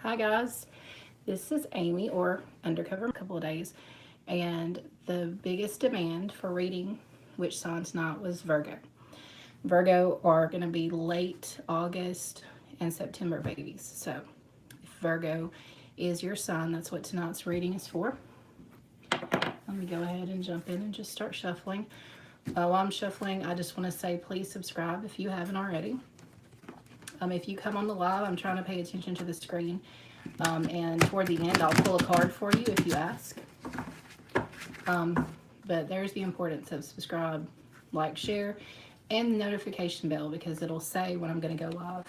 Hi guys, this is Amy or Undercover a couple of days, and the biggest demand for reading which sign tonight was Virgo. Virgo are going to be late August and September babies. So if Virgo is your sign, that's what tonight's reading is for. Let me go ahead and jump in and just start shuffling. While I'm shuffling, I just want to say please subscribe if you haven't already. If you come on the live, I'm trying to pay attention to the screen. And toward the end, I'll pull a card for you if you ask. But there's the importance of subscribe, like, share, and the notification bell because it'll say when I'm going to go live.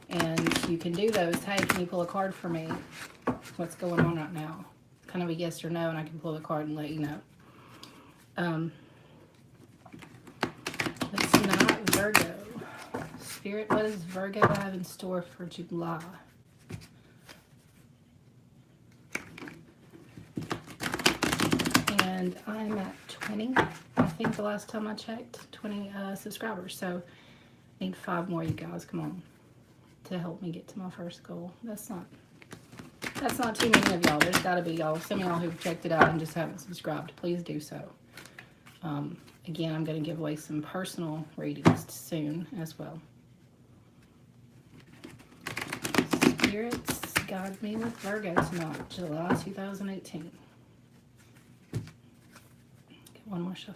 And you can do those. Hey, can you pull a card for me? What's going on right now? Kind of a yes or no, and I can pull a card and let you know. It's not Virgo. Spirit, what does Virgo have in store for July? And I'm at 20, I think the last time I checked, 20 subscribers. So I need 5 more, you guys, come on, to help me get to my first goal. That's not too many of y'all. There's got to be y'all, some of y'all who've checked it out and just haven't subscribed. Please do so. Again, I'm going to give away some personal readings soon as well. Spirits, guide me with Virgo tonight, July 2018. Get one more shuffle.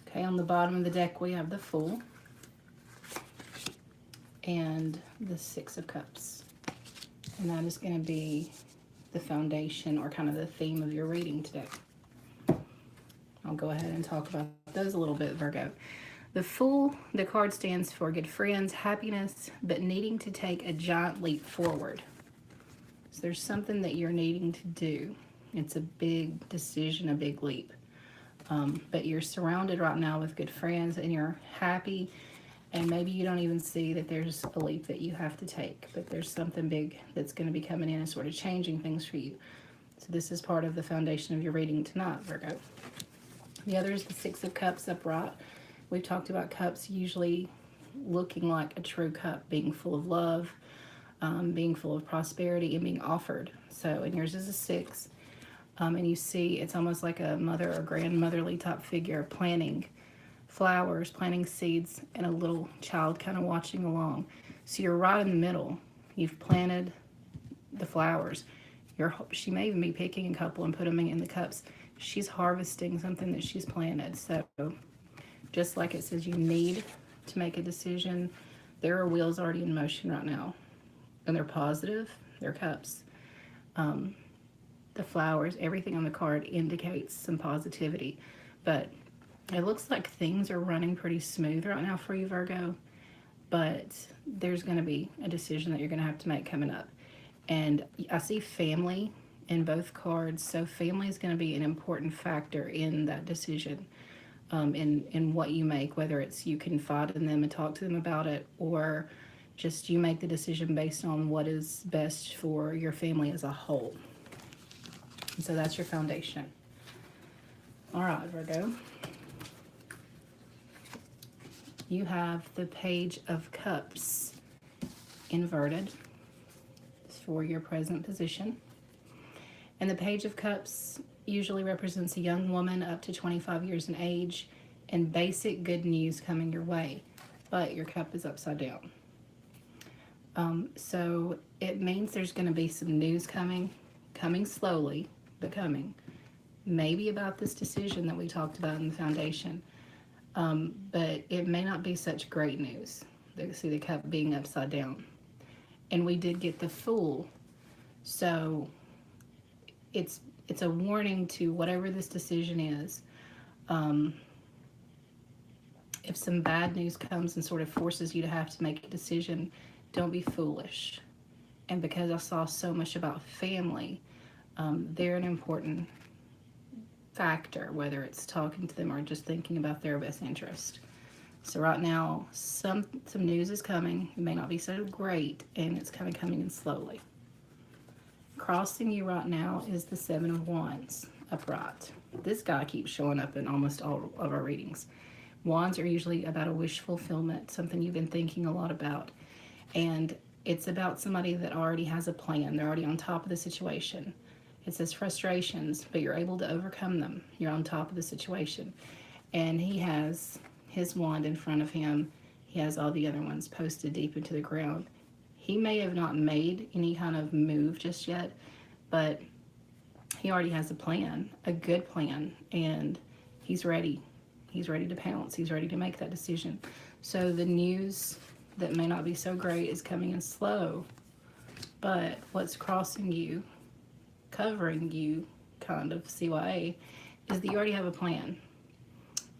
Okay, on the bottom of the deck we have the Fool and the Six of Cups. And that is going to be the foundation or kind of the theme of your reading today. I'll go ahead and talk about those a little bit, Virgo. The Fool, the card stands for good friends, happiness, but needing to take a giant leap forward. So there's something that you're needing to do. It's a big decision, a big leap. But you're surrounded right now with good friends and you're happy, and maybe you don't even see that there's a leap that you have to take, but there's something big that's going to be coming in and sort of changing things for you. So this is part of the foundation of your reading tonight, Virgo. The other is the Six of Cups upright. We've talked about cups usually looking like a true cup, being full of love, being full of prosperity, and being offered. So, and yours is a 6. And you see it's almost like a mother or grandmotherly type figure planting flowers, planting seeds, and a little child kind of watching along. So you're right in the middle. You've planted the flowers. She may even be picking a couple and putting them in the cups. She's harvesting something that she's planted. So just like it says you need to make a decision, there are wheels already in motion right now. And they're positive. They're cups. The flowers, everything on the card indicates some positivity. But it looks like things are running pretty smooth right now for you, Virgo. But there's going to be a decision that you're going to have to make coming up. And I see family in both cards. So family is going to be an important factor in that decision, in what you make, whether it's you confide in them and talk to them about it, or just you make the decision based on what is best for your family as a whole. So that's your foundation. All right, Virgo. You have the Page of Cups inverted for your present position. And the Page of Cups usually represents a young woman up to 25 years in age and basic good news coming your way. But your cup is upside down. So it means there's going to be some news coming slowly, but coming. Maybe about this decision that we talked about in the foundation. But it may not be such great news. See the cup being upside down. And we did get the Fool. So it's a warning to whatever this decision is. If some bad news comes and sort of forces you to have to make a decision, don't be foolish. And because I saw so much about family, they're an important factor, whether it's talking to them or just thinking about their best interest. So right now, some news is coming. It may not be so great, and it's kind of coming in slowly. Crossing you right now is the Seven of Wands upright. This guy keeps showing up in almost all of our readings. Wands are usually about a wish fulfillment, something you've been thinking a lot about. And it's about somebody that already has a plan. They're already on top of the situation. It says frustrations, but you're able to overcome them. You're on top of the situation. And he has his wand in front of him. He has all the other ones posted deep into the ground. He may have not made any kind of move just yet, but he already has a plan, a good plan, and he's ready. He's ready to pounce. He's ready to make that decision. So the news that may not be so great is coming in slow, but what's crossing you, covering you, kind of CYA, is that you already have a plan.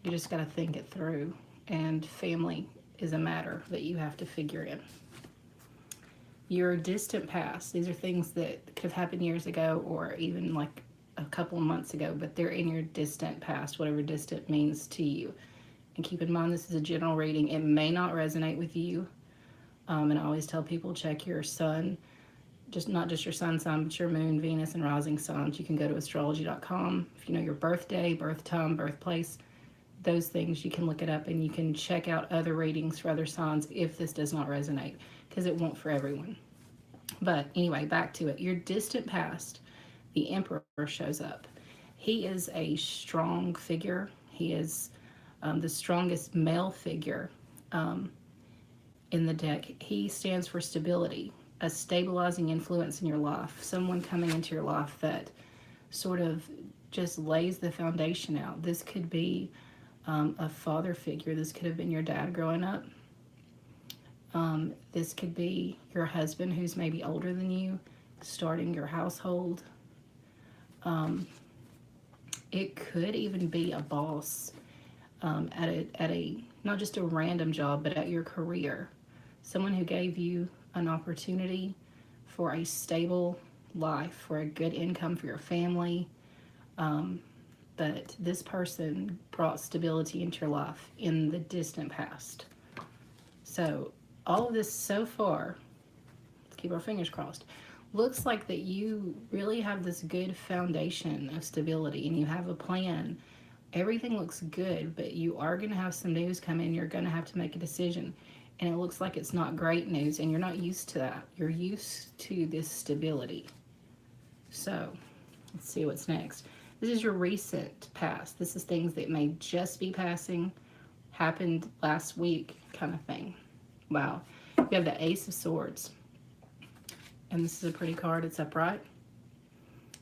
You just got to think it through, and family is a matter that you have to figure in. Your distant past, these are things that could have happened years ago or even like a couple of months ago, but they're in your distant past, whatever distant means to you. And keep in mind, this is a general reading. It may not resonate with you. And I always tell people, check your sun, just not just your sun sign, but your moon, Venus, and rising signs. You can go to astrology.com. If you know your birthday, birth time, birthplace, those things, you can look it up and you can check out other readings for other signs if this does not resonate, because it won't for everyone. But anyway, back to it. Your distant past, the Emperor shows up. He is a strong figure. He is the strongest male figure in the deck. He stands for stability, a stabilizing influence in your life, someone coming into your life that sort of just lays the foundation out. This could be a father figure. This could have been your dad growing up. This could be your husband who's maybe older than you, starting your household. It could even be a boss at a not just a random job, but at your career. Someone who gave you an opportunity for a stable life, for a good income for your family. But this person brought stability into your life in the distant past. So all of this so far, let's keep our fingers crossed, looks like that you really have this good foundation of stability and you have a plan. Everything looks good, but you are going to have some news come in. You're going to have to make a decision. And it looks like it's not great news, and you're not used to that. You're used to this stability. So let's see what's next. This is your recent past. This is things that may just be passing, happened last week kind of thing. Wow. You have the Ace of Swords. And this is a pretty card. It's upright.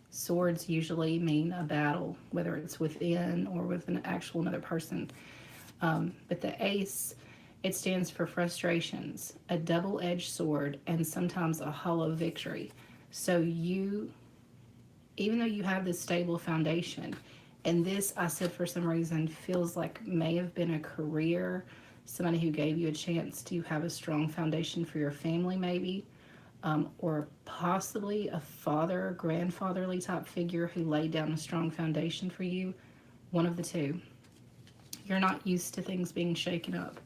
Swords usually mean a battle, whether it's within or with an actual another person. But the Ace, it stands for frustrations, a double-edged sword, and sometimes a hollow victory. So you, even though you have this stable foundation, and this, I said for some reason, feels like may have been a career, somebody who gave you a chance to have a strong foundation for your family maybe, or possibly a father, grandfatherly type figure who laid down a strong foundation for you. One of the two. You're not used to things being shaken up,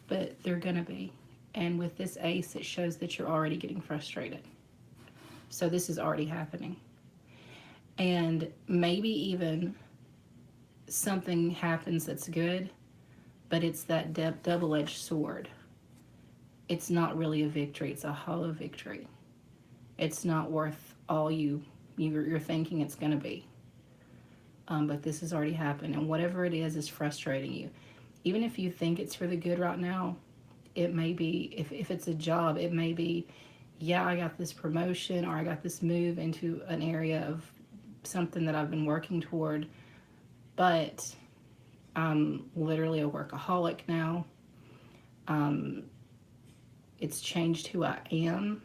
but they're going to be. And with this Ace, it shows that you're already getting frustrated. So this is already happening. And maybe even something happens that's good, but it's that double-edged sword. It's not really a victory. It's a hollow victory. It's not worth all you're thinking it's going to be. But this has already happened, and whatever it is frustrating you. Even if you think it's for the good right now, it may be, if it's a job, it may be, yeah, I got this promotion or I got this move into an area of something that I've been working toward, but I'm literally a workaholic now. It's changed who I am.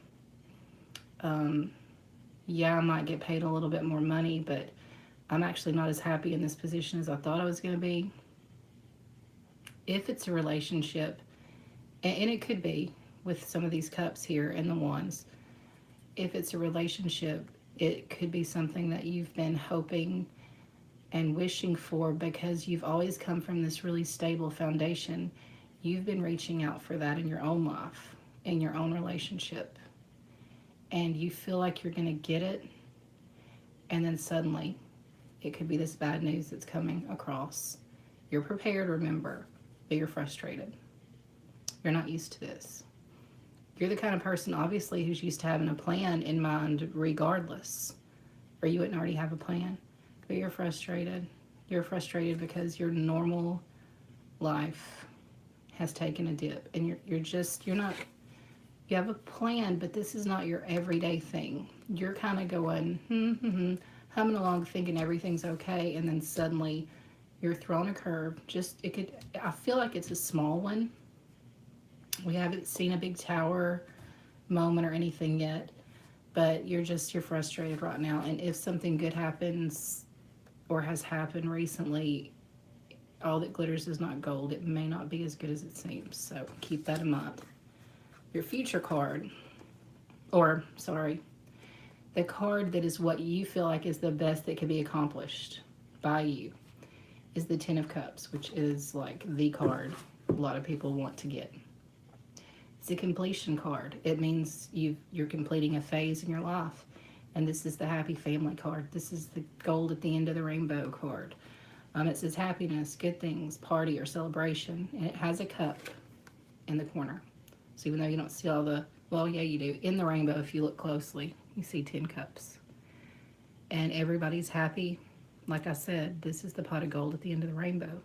Yeah, I might get paid a little bit more money, but I'm actually not as happy in this position as I thought I was going to be. If it's a relationship, and it could be with some of these cups here and the wands, if it's a relationship, it could be something that you've been hoping and wishing for because you've always come from this really stable foundation. You've been reaching out for that in your own life, in your own relationship, and you feel like you're going to get it, and then suddenly it could be this bad news that's coming across. You're prepared, remember, but you're frustrated. You're not used to this. You're the kind of person, obviously, who's used to having a plan in mind regardless, or you wouldn't already have a plan, but you're frustrated. You're frustrated because your normal life has taken a dip, and you're not, you have a plan, but this is not your everyday thing. You're kind of going, humming along thinking everything's okay, and then suddenly you're thrown a curve. I feel like it's a small one. We haven't seen a big tower moment or anything yet, but you're frustrated right now. And if something good happens or has happened recently, all that glitters is not gold. It may not be as good as it seems. So keep that in mind. Your future card, the card that is what you feel like is the best that can be accomplished by you, is the Ten of Cups, which is like the card a lot of people want to get. It's a completion card. It means you're completing a phase in your life. And this is the happy family card. This is the gold at the end of the rainbow card. It says happiness, good things, party or celebration. And it has a cup in the corner. So even though you don't see all the, well, yeah, you do. In the rainbow, if you look closely, you see 10 cups. And everybody's happy. Like I said, this is the pot of gold at the end of the rainbow.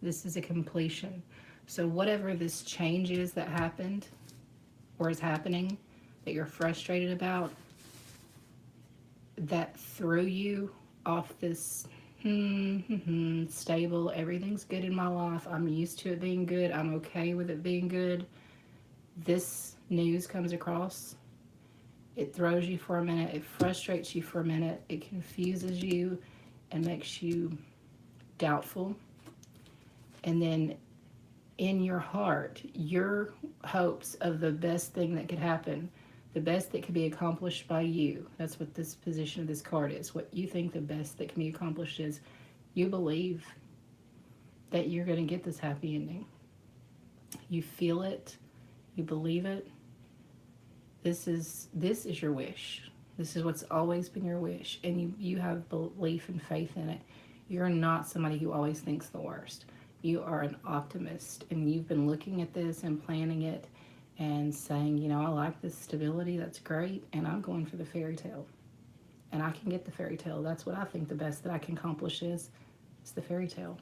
This is a completion. So whatever this change is that happened or is happening that you're frustrated about, that threw you off this stable, everything's good in my life, I'm used to it being good, I'm okay with it being good, this news comes across, it throws you for a minute, it frustrates you for a minute, it confuses you and makes you doubtful. And then in your heart, your hopes of the best thing that could happen, the best that could be accomplished by you, that's what this position of this card is, what you think the best that can be accomplished is, you believe that you're going to get this happy ending. You feel it, you believe it. This is your wish. This is what's always been your wish, and you have belief and faith in it. You're not somebody who always thinks the worst. You are an optimist, and you've been looking at this and planning it and saying, you know, I like this stability, that's great, and I'm going for the fairy tale. And I can get the fairy tale. That's what I think the best that I can accomplish is the fairy tale.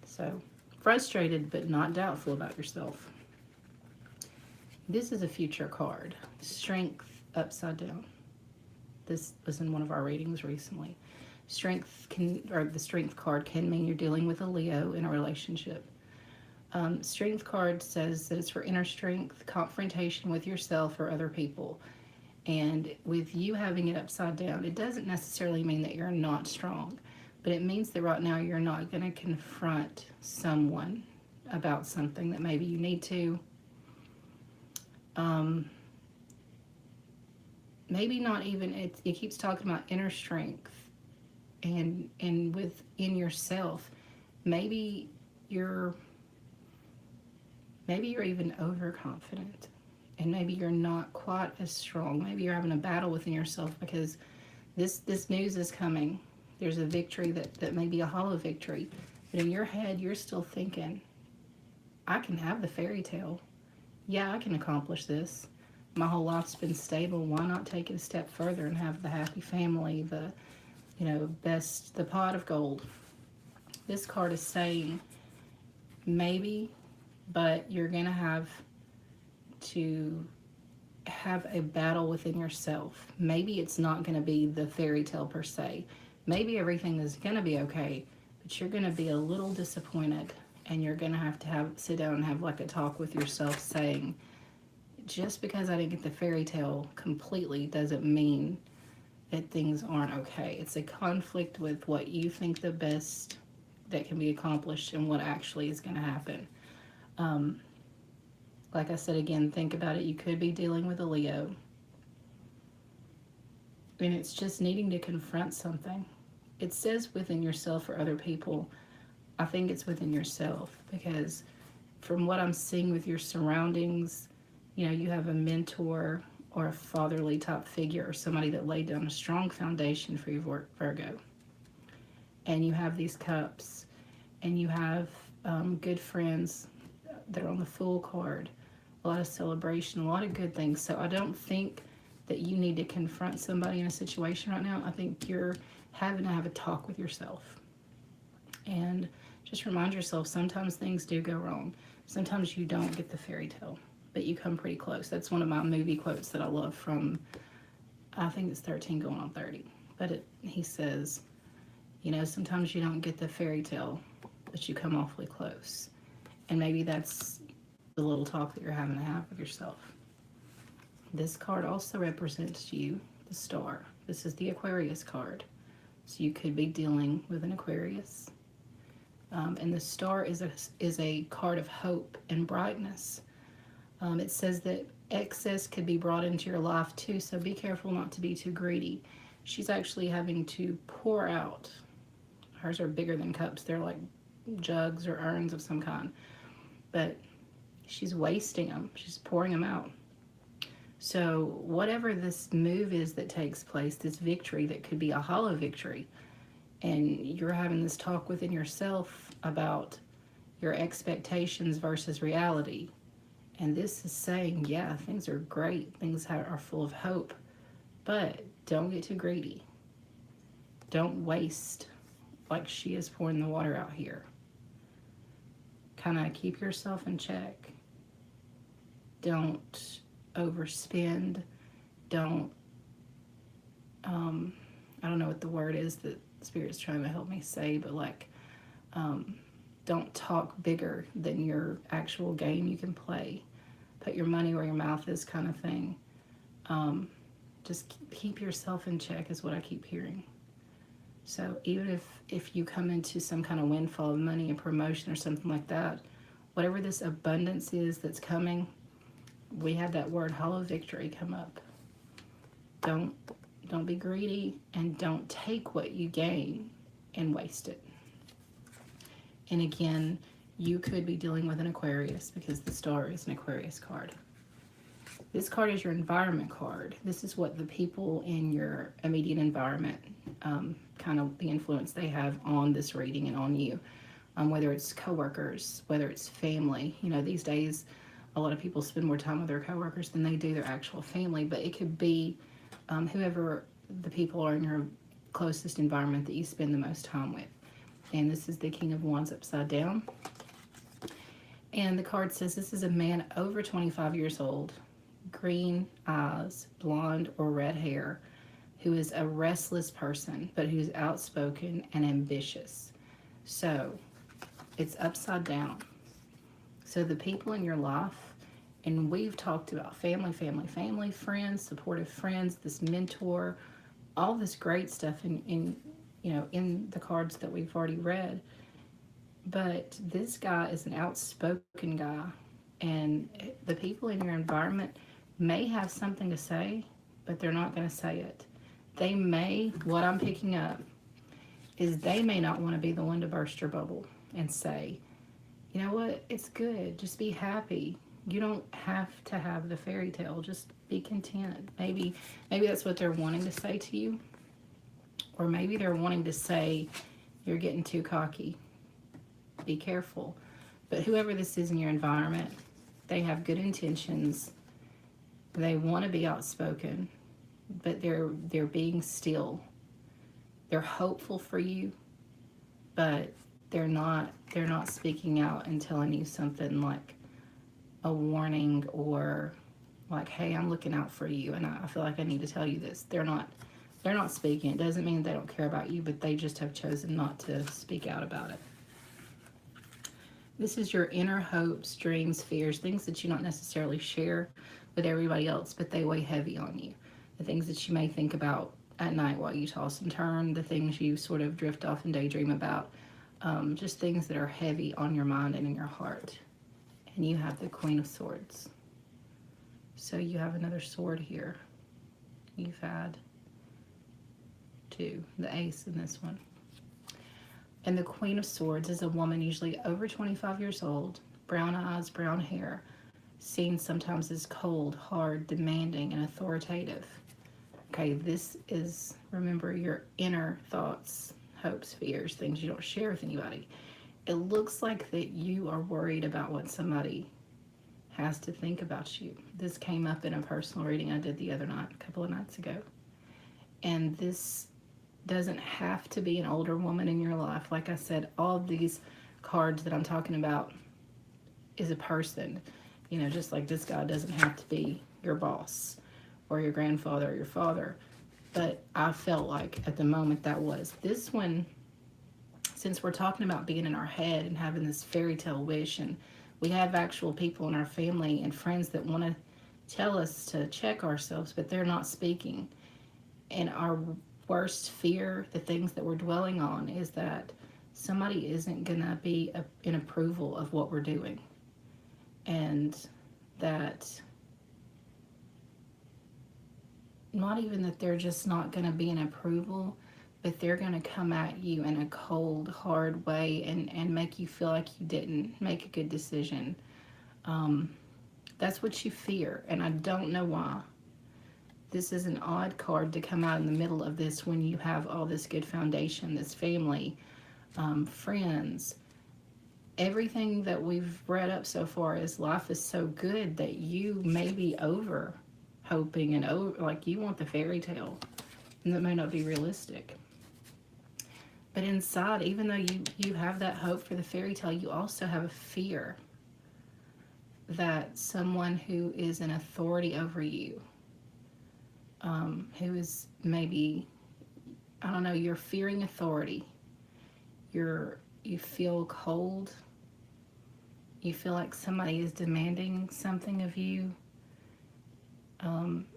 So, frustrated but not doubtful about yourself. This is a future card. Strength upside down. This was in one of our readings recently. The strength card can mean you're dealing with a Leo in a relationship. Strength card says that it's for inner strength, confrontation with yourself or other people. And with you having it upside down, it doesn't necessarily mean that you're not strong, but it means that right now you're not going to confront someone about something that maybe you need to. Maybe not even, it keeps talking about inner strength and within yourself. Maybe you're even overconfident, and maybe you're not quite as strong. Maybe you're having a battle within yourself because this news is coming. There's a victory that may be a hollow victory, but in your head you're still thinking, I can have the fairy tale. Yeah, I can accomplish this. My whole life's been stable. Why not take it a step further and have the happy family, the pot of gold? This card is saying maybe, but you're going to have a battle within yourself. Maybe it's not going to be the fairy tale per se. Maybe everything is going to be okay, but you're going to be a little disappointed, and you're going to have sit down and have like a talk with yourself saying, just because I didn't get the fairy tale completely doesn't mean that things aren't okay. It's a conflict with what you think the best that can be accomplished and what actually is going to happen. Like I said, again, think about it. You could be dealing with a Leo, and it's just needing to confront something. It says within yourself or other people, I think it's within yourself, because from what I'm seeing with your surroundings, you have a mentor or a fatherly type figure or somebody that laid down a strong foundation for your Virgo. And you have these cups, and you have good friends that are on the Fool card, a lot of celebration, a lot of good things. So I don't think that you need to confront somebody in a situation right now. I think you're having to have a talk with yourself. And just remind yourself, sometimes things do go wrong. Sometimes you don't get the fairy tale, but you come pretty close. That's one of my movie quotes that I love from, I think it's 13 going on 30. But he says, sometimes you don't get the fairy tale, but you come awfully close. And maybe that's the little talk that you're having to have with yourself. This card also represents you, the star. This is the Aquarius card. So you could be dealing with an Aquarius. And the star is a card of hope and brightness. It says that excess could be brought into your life too, so be careful not to be too greedy. She's actually having to pour out. Hers are bigger than cups. They're like jugs or urns of some kind. But she's wasting them. She's pouring them out. So whatever this move is that takes place, this victory that could be a hollow victory, and you're having this talk within yourself about your expectations versus reality. And this is saying, yeah, things are great. Things are full of hope. But don't get too greedy. Don't waste like she is pouring the water out here. Kind of keep yourself in check. Don't overspend. Don't, I don't know what the word is that Spirit's trying to help me say, but don't talk bigger than your actual game you can play. Put your money where your mouth is, kind of thing. Just keep yourself in check is what I keep hearing. So even if you come into some kind of windfall of money and promotion or something like that, whatever this abundance is that's coming, we have that word hollow victory come up. Don't be greedy, and don't take what you gain and waste it. And again, you could be dealing with an Aquarius, because the star is an Aquarius card. This card is your environment card. This is what the people in your immediate environment, kind of the influence they have on this reading and on you. Whether it's coworkers, whether it's family. These days, a lot of people spend more time with their coworkers than they do their actual family, but it could be whoever the people are in your closest environment that you spend the most time with. And this is the King of Wands upside down. And the card says this is a man over 25 years old, green eyes, blonde or red hair, who is a restless person, but who's outspoken and ambitious. So it's upside down. So the people in your life, and we've talked about family, friends, supportive friends, this mentor, all this great stuff in the cards that we've already read. But this guy is an outspoken guy, and the people in your environment may have something to say, but they're not going to say it. What I'm picking up is they may not want to be the one to burst your bubble and say, you know what, it's good, just be happy. You don't have to have the fairy tale, just be content. Maybe that's what they're wanting to say to you. Or maybe they're wanting to say, you're getting too cocky. Be careful. But whoever this is in your environment, they have good intentions. They want to be outspoken, but they're being still. They're hopeful for you, but they're not speaking out and telling you something like a warning or like, hey, I'm looking out for you and I feel like I need to tell you this. They're not speaking. It doesn't mean they don't care about you, but they just have chosen not to speak out about it. This is your inner hopes, dreams, fears, things that you don't necessarily share with everybody else, but they weigh heavy on you. The things that you may think about at night while you toss and turn, the things you sort of drift off and daydream about, just things that are heavy on your mind and in your heart. And you have the Queen of Swords. So you have another sword here. You've had two, the ace in this one. And the Queen of Swords is a woman usually over 25 years old, brown eyes, brown hair, seen sometimes as cold, hard, demanding, and authoritative. Okay, this is, remember, your inner thoughts, hopes, fears, things you don't share with anybody. It looks like that you are worried about what somebody has to think about you. This came up in a personal reading I did the other night, a couple of nights ago. And this doesn't have to be an older woman in your life. Like I said, all of these cards that I'm talking about is a person. You know, just like this guy doesn't have to be your boss or your grandfather or your father. But I felt like at the moment that was. This one, since we're talking about being in our head and having this fairy tale wish, and we have actual people in our family and friends that want to tell us to check ourselves, but they're not speaking. And our worst fear, the things that we're dwelling on, is that somebody isn't going to be in approval of what we're doing. And that, not even that they're just not going to be in approval, but they're going to come at you in a cold, hard way and make you feel like you didn't make a good decision. That's what you fear, and I don't know why. This is an odd card to come out in the middle of this when you have all this good foundation, this family, friends. Everything that we've read up so far is life is so good that you may be over hoping and over, like you want the fairy tale, and that may not be realistic. But inside, even though you have that hope for the fairy tale, you also have a fear that someone who is an authority over you, who is maybe, I don't know, you're fearing authority. You feel cold. You feel like somebody is demanding something of you.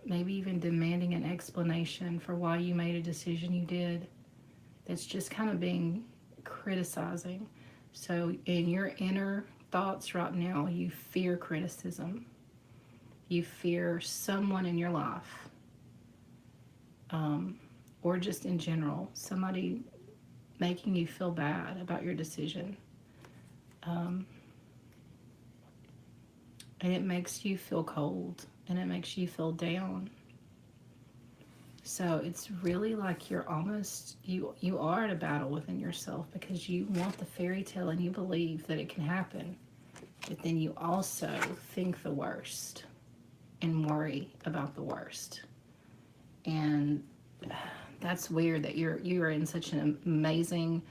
Maybe even demanding an explanation for why you made a decision you did. That's just kind of being criticizing. So in your inner thoughts right now, you fear criticism. You fear someone in your life, or just in general, somebody making you feel bad about your decision. And it makes you feel cold, and it makes you feel down. So it's really like you're almost, you are at a battle within yourself because you want the fairy tale and you believe that it can happen. But then you also think the worst and worry about the worst. And that's weird that you are in such an amazing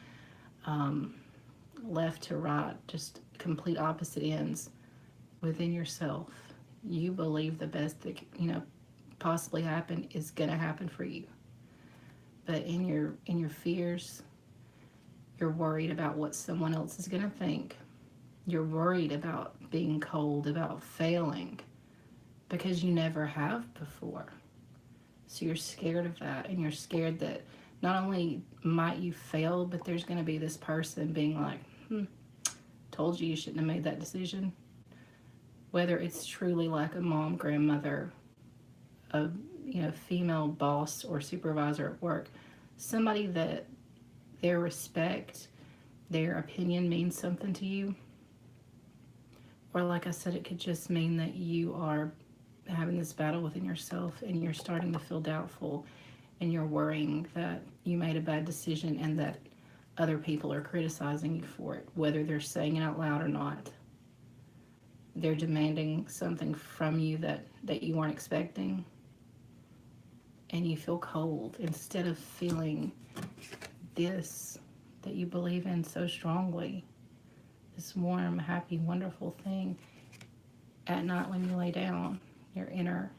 left to right, just complete opposite ends within yourself. You believe the best that possibly happen is going to happen for you. But in your fears, you're worried about what someone else is going to think. You're worried about being cold, about failing, because you never have before. So you're scared of that, and you're scared that not only might you fail, but there's going to be this person being like, told you shouldn't have made that decision. Whether it's truly like a mom, grandmother, a female boss or supervisor at work, somebody that their respect, their opinion means something to you. Or like I said, it could just mean that you are having this battle within yourself and you're starting to feel doubtful and you're worrying that you made a bad decision and that other people are criticizing you for it, whether they're saying it out loud or not. They're demanding something from you that you weren't expecting, and you feel cold instead of feeling this that you believe in so strongly, this warm, happy, wonderful thing. At night when you lay down, your inner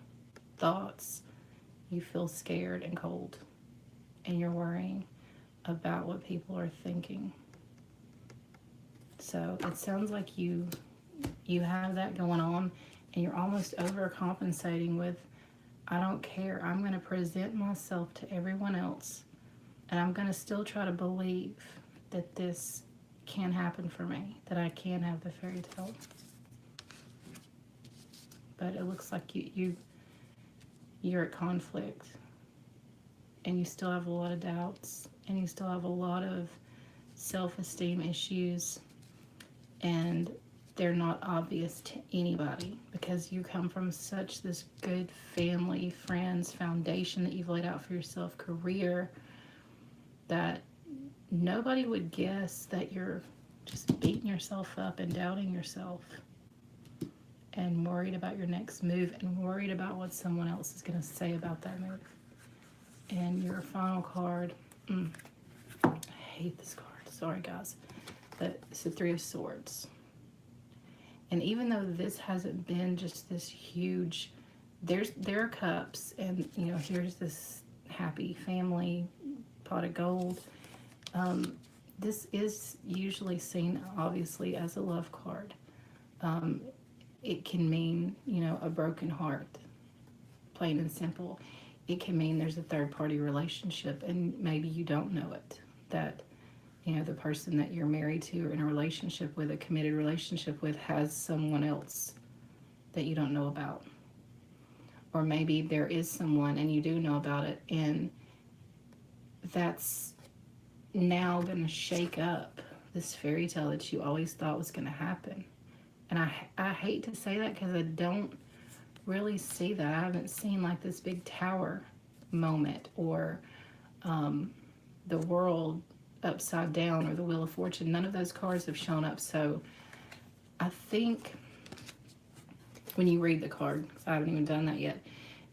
thoughts, you feel scared and cold, and you're worrying about what people are thinking. So it sounds like you have that going on, and you're almost overcompensating with, I don't care, I'm going to present myself to everyone else, and I'm going to still try to believe that this can happen for me, that I can have the fairy tale. But it looks like you're at conflict, and you still have a lot of doubts, and you still have a lot of self-esteem issues, and they're not obvious to anybody because you come from such this good family, friends, foundation that you've laid out for yourself, career, that nobody would guess that you're just beating yourself up and doubting yourself and worried about your next move and worried about what someone else is going to say about that move. And your final card, I hate this card, sorry guys, but it's the Three of Swords. And even though this hasn't been just this huge, there are cups, and you know, here's this happy family pot of gold. This is usually seen obviously as a love card. It can mean, you know, a broken heart, plain and simple. It can mean there's a third party relationship and maybe you don't know it. That, you know, the person that you're married to or in a relationship with, a committed relationship with, has someone else that you don't know about. Or maybe there is someone and you do know about it, and that's now going to shake up this fairy tale that you always thought was going to happen. And I hate to say that because I don't really see that. I haven't seen like this big tower moment or the world upside down or the Wheel of Fortune. None of those cards have shown up. So I think when you read the card, because I haven't even done that yet,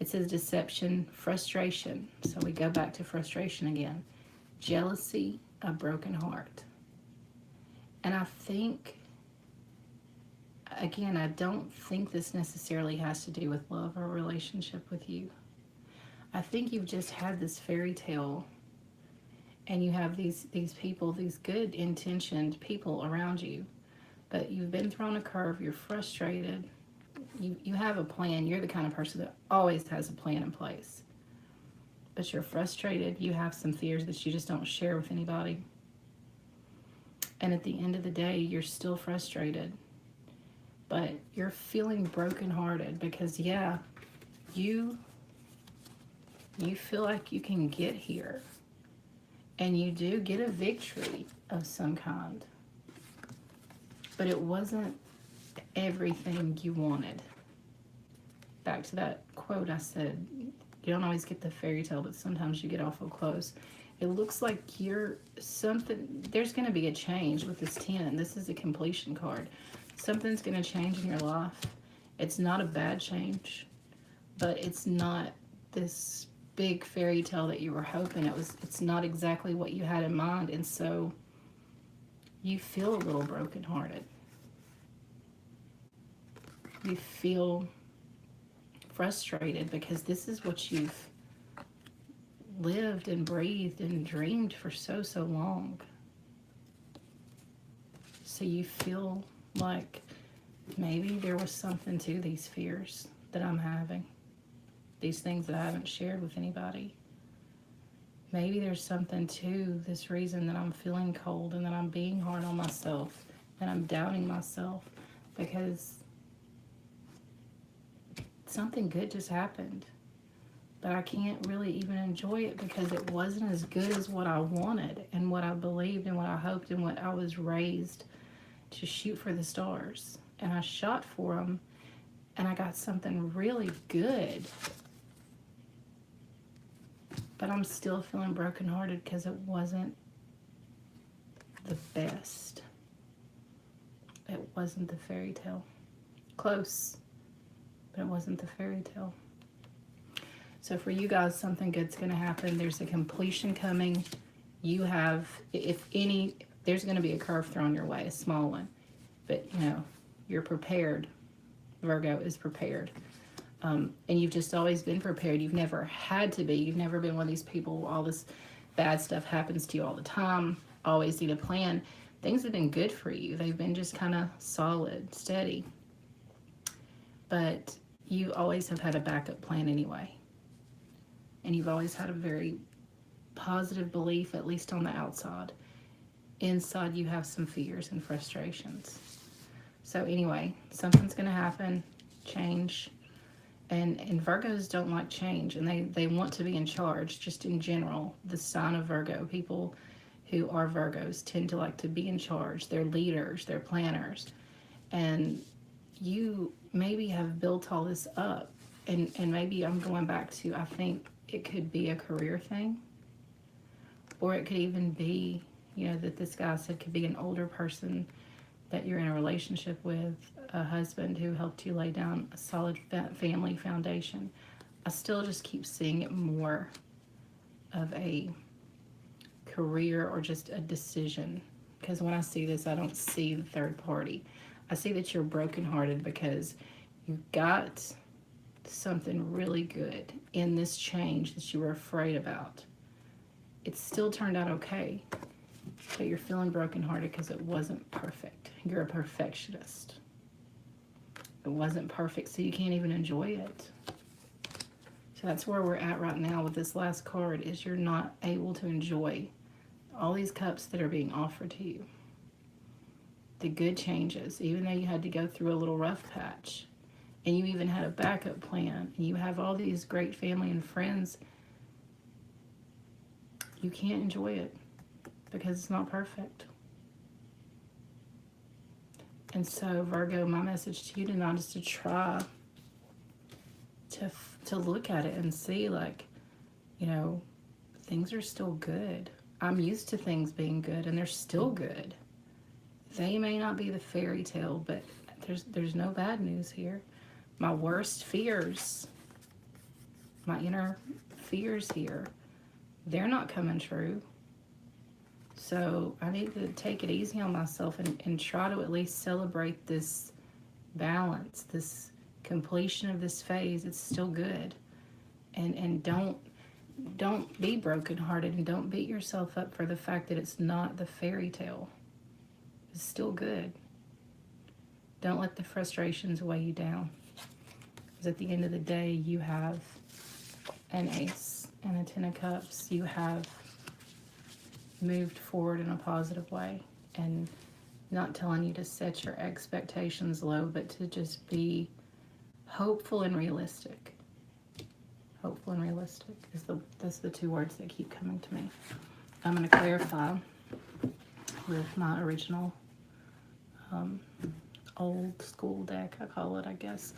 it says deception, frustration. So we go back to frustration again. Jealousy, a broken heart. And I think, again, I don't think this necessarily has to do with love or a relationship with you. I think you've just had this fairy tale and you have these people, these good intentioned people around you, but you've been thrown a curve, you're frustrated, you have a plan, you're the kind of person that always has a plan in place. But you're frustrated, you have some fears that you just don't share with anybody. And at the end of the day, you're still frustrated. But you're feeling brokenhearted because, yeah, you feel like you can get here. And you do get a victory of some kind. But it wasn't everything you wanted. Back to that quote I said, you don't always get the fairy tale, but sometimes you get awful close. It looks like there's going to be a change with this 10. This is a completion card. Something's going to change in your life. It's not a bad change, but it's not this big fairy tale that you were hoping. It's not exactly what you had in mind, and so you feel a little brokenhearted. You feel frustrated because this is what you've lived and breathed and dreamed for so long. So you feel like maybe there was something to these fears that I'm having, these things that I haven't shared with anybody. Maybe there's something to this reason that I'm feeling cold and that I'm being hard on myself and I'm doubting myself because something good just happened. But I can't really even enjoy it because it wasn't as good as what I wanted and what I believed and what I hoped and what I was raised to shoot for the stars. And I shot for them and I got something really good. But I'm still feeling brokenhearted because it wasn't the best. It wasn't the fairy tale. Close, but it wasn't the fairy tale. So for you guys, something good's going to happen. There's a completion coming. You have, if any, there's going to be a curve thrown your way, a small one. But, you know, you're prepared. Virgo is prepared. And you've just always been prepared. You've never had to be. You've never been one of these people, all this bad stuff happens to you all the time. Always need a plan. Things have been good for you. They've been just kind of solid, steady. But you always have had a backup plan anyway. And you've always had a very positive belief, at least on the outside. Inside, you have some fears and frustrations. So anyway, something's going to happen, change. And Virgos don't like change, and they want to be in charge, just in general. The sign of Virgo, people, who are Virgos tend to like to be in charge. They're leaders, they're planners. And you maybe have built all this up. And maybe I'm going back to, I think it could be a career thing. Or it could even be, that this guy said could be an older person that you're in a relationship with, a husband who helped you lay down a solid family foundation. I still just keep seeing it more of a career or just a decision. Because when I see this, I don't see the third party. I see that you're brokenhearted because you got something really good in this change that you were afraid about. It still turned out okay, but you're feeling brokenhearted because it wasn't perfect. You're a perfectionist. It wasn't perfect, so you can't even enjoy it. So that's where we're at right now with this last card, is you're not able to enjoy all these cups that are being offered to you. The good changes, even though you had to go through a little rough patch, and you even had a backup plan, and you have all these great family and friends, you can't enjoy it because it's not perfect. And so, Virgo, my message to you tonight is to try to look at it and see, like, things are still good. I'm used to things being good, and they're still good. They may not be the fairy tale, but there's no bad news here. My worst fears, my inner fears here, they're not coming true. So I need to take it easy on myself and try to at least celebrate this balance, this completion of this phase. It's still good. And don't be brokenhearted, and don't beat yourself up for the fact that it's not the fairy tale. It's still good. Don't let the frustrations weigh you down. Because at the end of the day, you have an ace and a 10 of cups. You have moved forward in a positive way. And not telling you to set your expectations low, but to just be hopeful and realistic. Hopeful and realistic that's the two words that keep coming to me. I'm going to clarify with my original old school deck, I call it, I guess.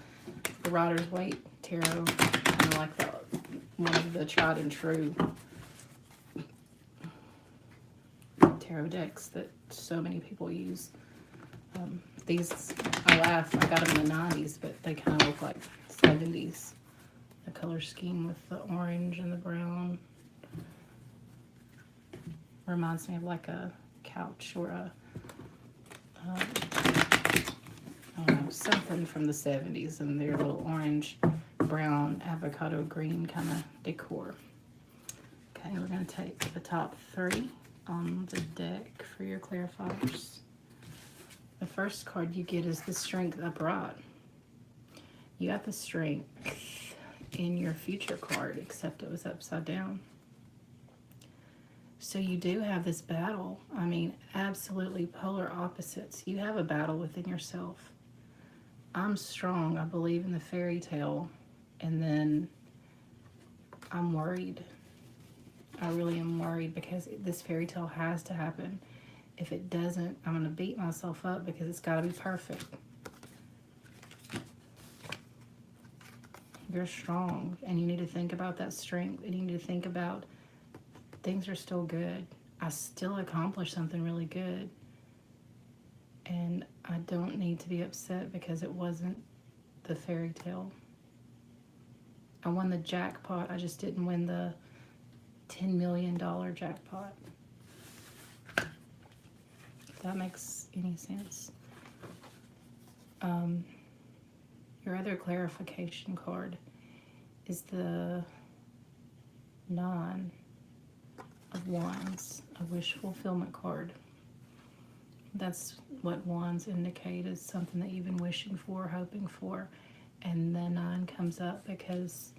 The Rider's Waite Tarot, kind of like one of the tried and true tarot decks that so many people use. These, I laugh, I got them in the 90s, but they kind of look like 70s. The color scheme with the orange and the brown reminds me of like a couch or a I don't know, something from the 70s, and their little orange, brown, avocado green kind of decor. Okay, we're going to take the top 3 on the deck for your clarifiers. The first card you get is the Strength upright. You got the Strength in your future card, except it was upside down. So you do have this battle. I mean, absolutely polar opposites. You have a battle within yourself. I'm strong. I believe in the fairy tale. And then I'm worried. I really am worried because this fairy tale has to happen. If it doesn't, I'm going to beat myself up because it's got to be perfect. You're strong, and you need to think about that strength, and you need to think about things are still good. I still accomplished something really good, and I don't need to be upset because it wasn't the fairy tale. I won the jackpot. I just didn't win the $10 million jackpot. If that makes any sense. Your other clarification card is the 9 of Wands, a wish fulfillment card. That's what Wands indicate, is something that you've been wishing for, hoping for. And the 9 comes up because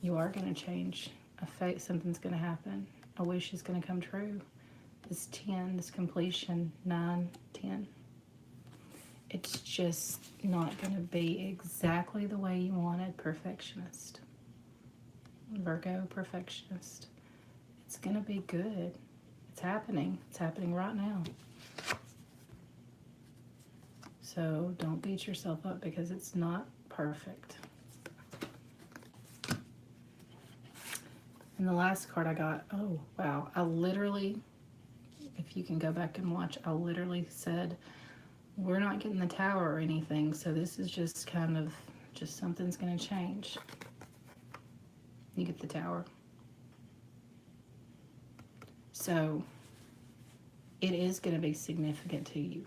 you are going to change. A fate, something's going to happen. A wish is going to come true. This 10, this completion, 9, 10. It's just not going to be exactly the way you wanted. Perfectionist. Virgo, perfectionist. It's going to be good. It's happening. It's happening right now. So don't beat yourself up because it's not perfect. And the last card I got, oh, wow. I literally, if you can go back and watch, I literally said, we're not getting the Tower or anything, so this is just kind of, just something's going to change. You get the Tower. So it is going to be significant to you.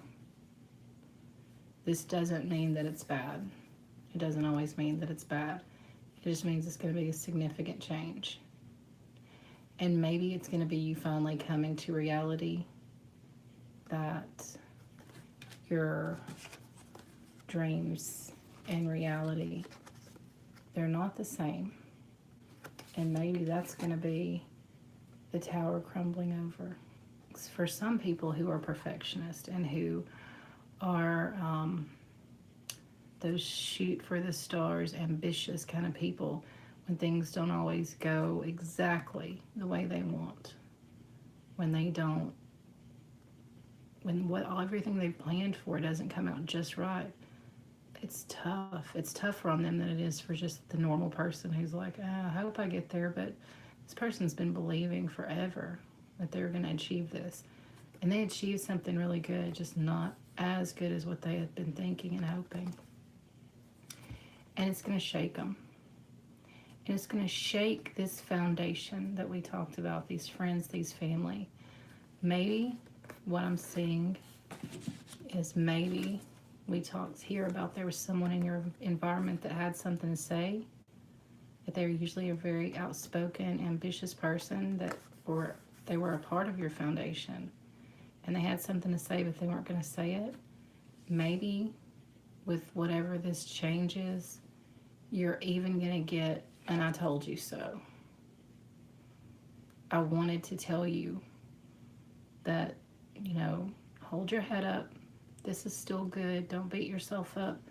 This doesn't mean that it's bad. It doesn't always mean that it's bad. It just means it's going to be a significant change. And maybe it's going to be you finally coming to reality that your dreams and reality, they're not the same. And maybe that's going to be the Tower crumbling over. For some people who are perfectionists and who are those shoot for the stars, ambitious kind of people, when things don't always go exactly the way they want, when everything they've planned for doesn't come out just right, it's tough. It's tougher on them than it is for just the normal person who's like, I hope I get there, but this person's been believing forever that they're going to achieve this. And they achieved something really good, just not as good as what they had been thinking and hoping. And it's going to shake them. And it's going to shake this foundation that we talked about, these friends, these family. Maybe what I'm seeing is maybe we talked here about there was someone in your environment that had something to say, that they're usually a very outspoken, ambitious person, that they were a part of your foundation, and they had something to say, but they weren't going to say it. Maybe with whatever this change is, you're even going to get, and I told you so. I wanted to tell you that, hold your head up. This is still good. Don't beat yourself up.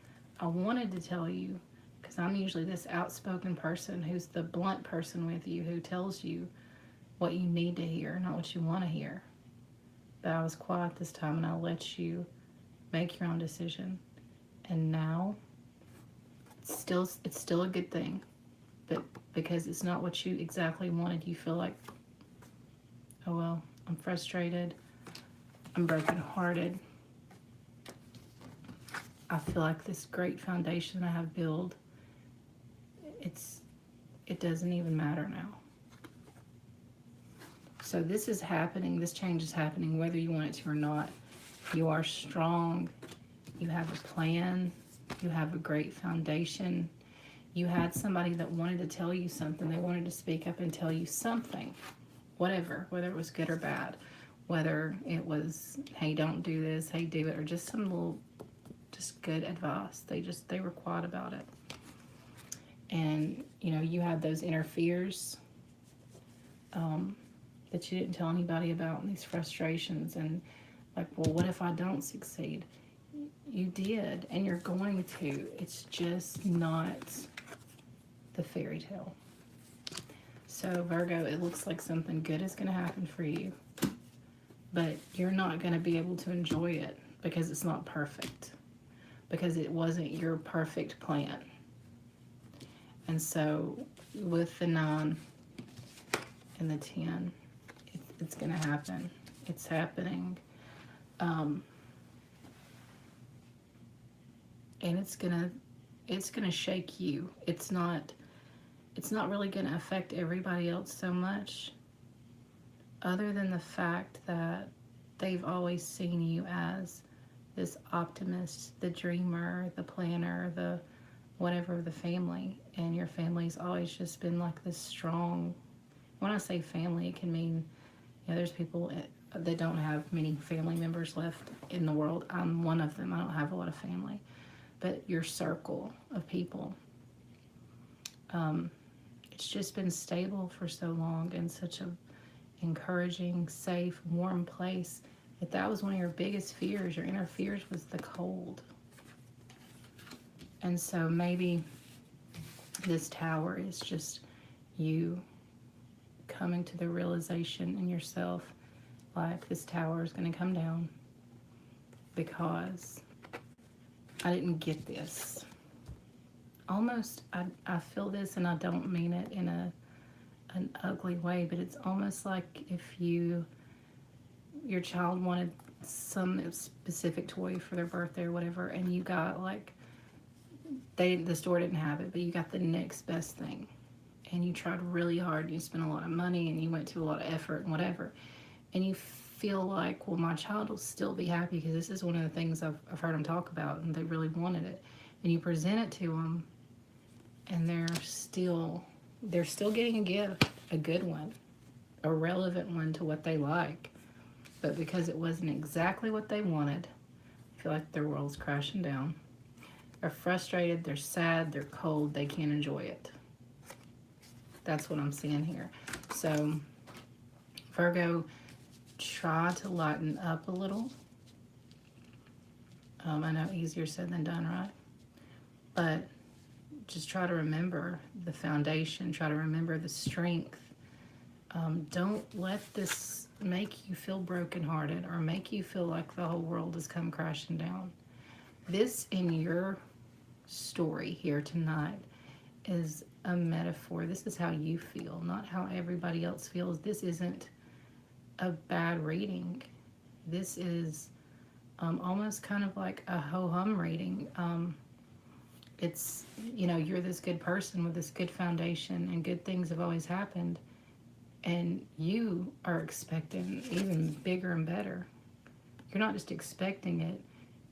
I wanted to tell you, because I'm usually this outspoken person who's the blunt person with you, who tells you what you need to hear, not what you want to hear. But I was quiet this time, and I'll let you make your own decision. And now, it's still a good thing. But because it's not what you exactly wanted, you feel like, oh well, I'm frustrated, I'm brokenhearted. I feel like this great foundation I have built, it doesn't even matter now. So this is happening, this change is happening whether you want it to or not. You are strong, you have a plan, you have a great foundation. You had somebody that wanted to tell you something, they wanted to speak up and tell you something, whatever, whether it was good or bad, whether it was, hey, don't do this, hey, do it, or just some little, just good advice. They were quiet about it. And, you had those inner fears that you didn't tell anybody about, and these frustrations, and like, well, what if I don't succeed? You did, and you're going to. It's just not the fairy tale. So Virgo, it looks like something good is going to happen for you, but you're not going to be able to enjoy it because it's not perfect, because it wasn't your perfect plan. And so with the 9 and the 10, it's going to happen. It's happening. And it's gonna shake you. It's not really gonna affect everybody else so much, other than the fact that they've always seen you as this optimist, the dreamer, the planner, the whatever of the family. And your family's always just been like this strong. When I say family, it can mean, there's people that don't have many family members left in the world. I'm one of them. I don't have a lot of family. But your circle of people, it's just been stable for so long, and such a encouraging, safe, warm place, that was one of your biggest fears. Your inner fears was the cold. And so maybe this Tower is just you coming to the realization in yourself like this tower is going to come down because I didn't get this. Almost, I feel this, and I don't mean it in an ugly way, but it's almost like if your child wanted some specific toy for their birthday or whatever, and you got like, the store didn't have it, but you got the next best thing, and you tried really hard, and you spent a lot of money, and you went to a lot of effort and whatever, and you feel like, well, my child will still be happy because this is one of the things I've heard them talk about, and they really wanted it, and you present it to them, and they're still getting a gift, a good one, a relevant one to what they like, but because it wasn't exactly what they wanted, I feel like their world's crashing down. They're frustrated, they're sad, they're cold, they can't enjoy it. That's what I'm seeing here. So, Virgo, try to lighten up a little. I know easier said than done, right? But just try to remember the foundation, try to remember the strength. Don't let this make you feel brokenhearted or make you feel like the whole world has come crashing down. This in your story here tonight is a metaphor. This is how you feel, not how everybody else feels. This isn't a bad reading. This is almost kind of like a ho-hum reading. It's, you're this good person with this good foundation and good things have always happened, and you are expecting even bigger and better. You're not just expecting it,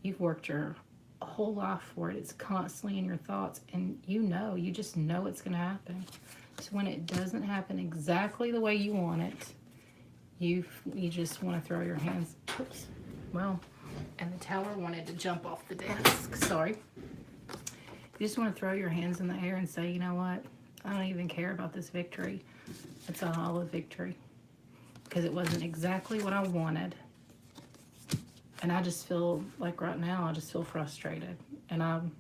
you've worked your whole life for it. It's constantly in your thoughts, and you just know it's going to happen. So when it doesn't happen exactly the way you want it, you just want to throw your hands. Oops. Well, and the tower wanted to jump off the desk. Sorry. You just want to throw your hands in the air and say, you know what? I don't even care about this victory. It's a hollow victory because it wasn't exactly what I wanted. And I just feel like right now, I just feel frustrated. And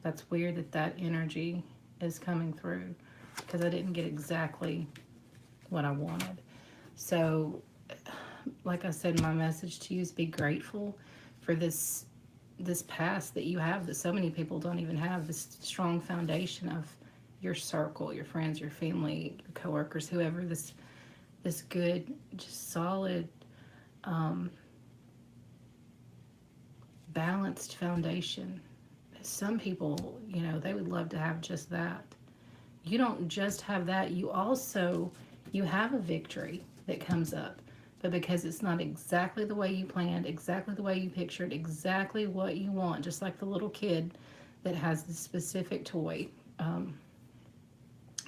that's weird that energy is coming through because I didn't get exactly what I wanted. So, like I said, my message to you is be grateful for this past that you have that so many people don't even have, this strong foundation of your circle, your friends, your family, your coworkers, whoever, this good, just solid, balanced foundation. Some people, they would love to have just that. You don't just have that, you have a victory that comes up. But because it's not exactly the way you planned, exactly the way you pictured, exactly what you want, just like the little kid that has the specific toy.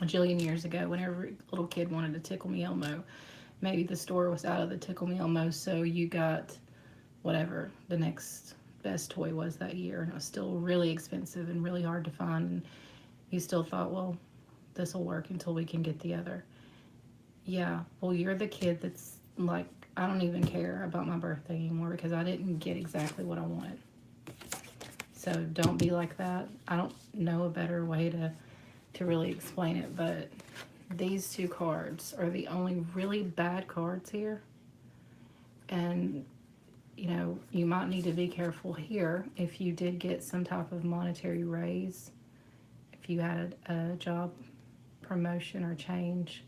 A jillion years ago, whenever a little kid wanted to Tickle Me Elmo, maybe the store was out of the Tickle Me Elmo, so you got whatever the next best toy was that year, and it was still really expensive and really hard to find, and you still thought, well, this will work until we can get the other. Yeah, well, you're the kid that's like, I don't even care about my birthday anymore because I didn't get exactly what I wanted. So don't be like that. I don't know a better way to really explain it, but these two cards are the only really bad cards here. And, you might need to be careful here if you did get some type of monetary raise, if you had a job promotion or change,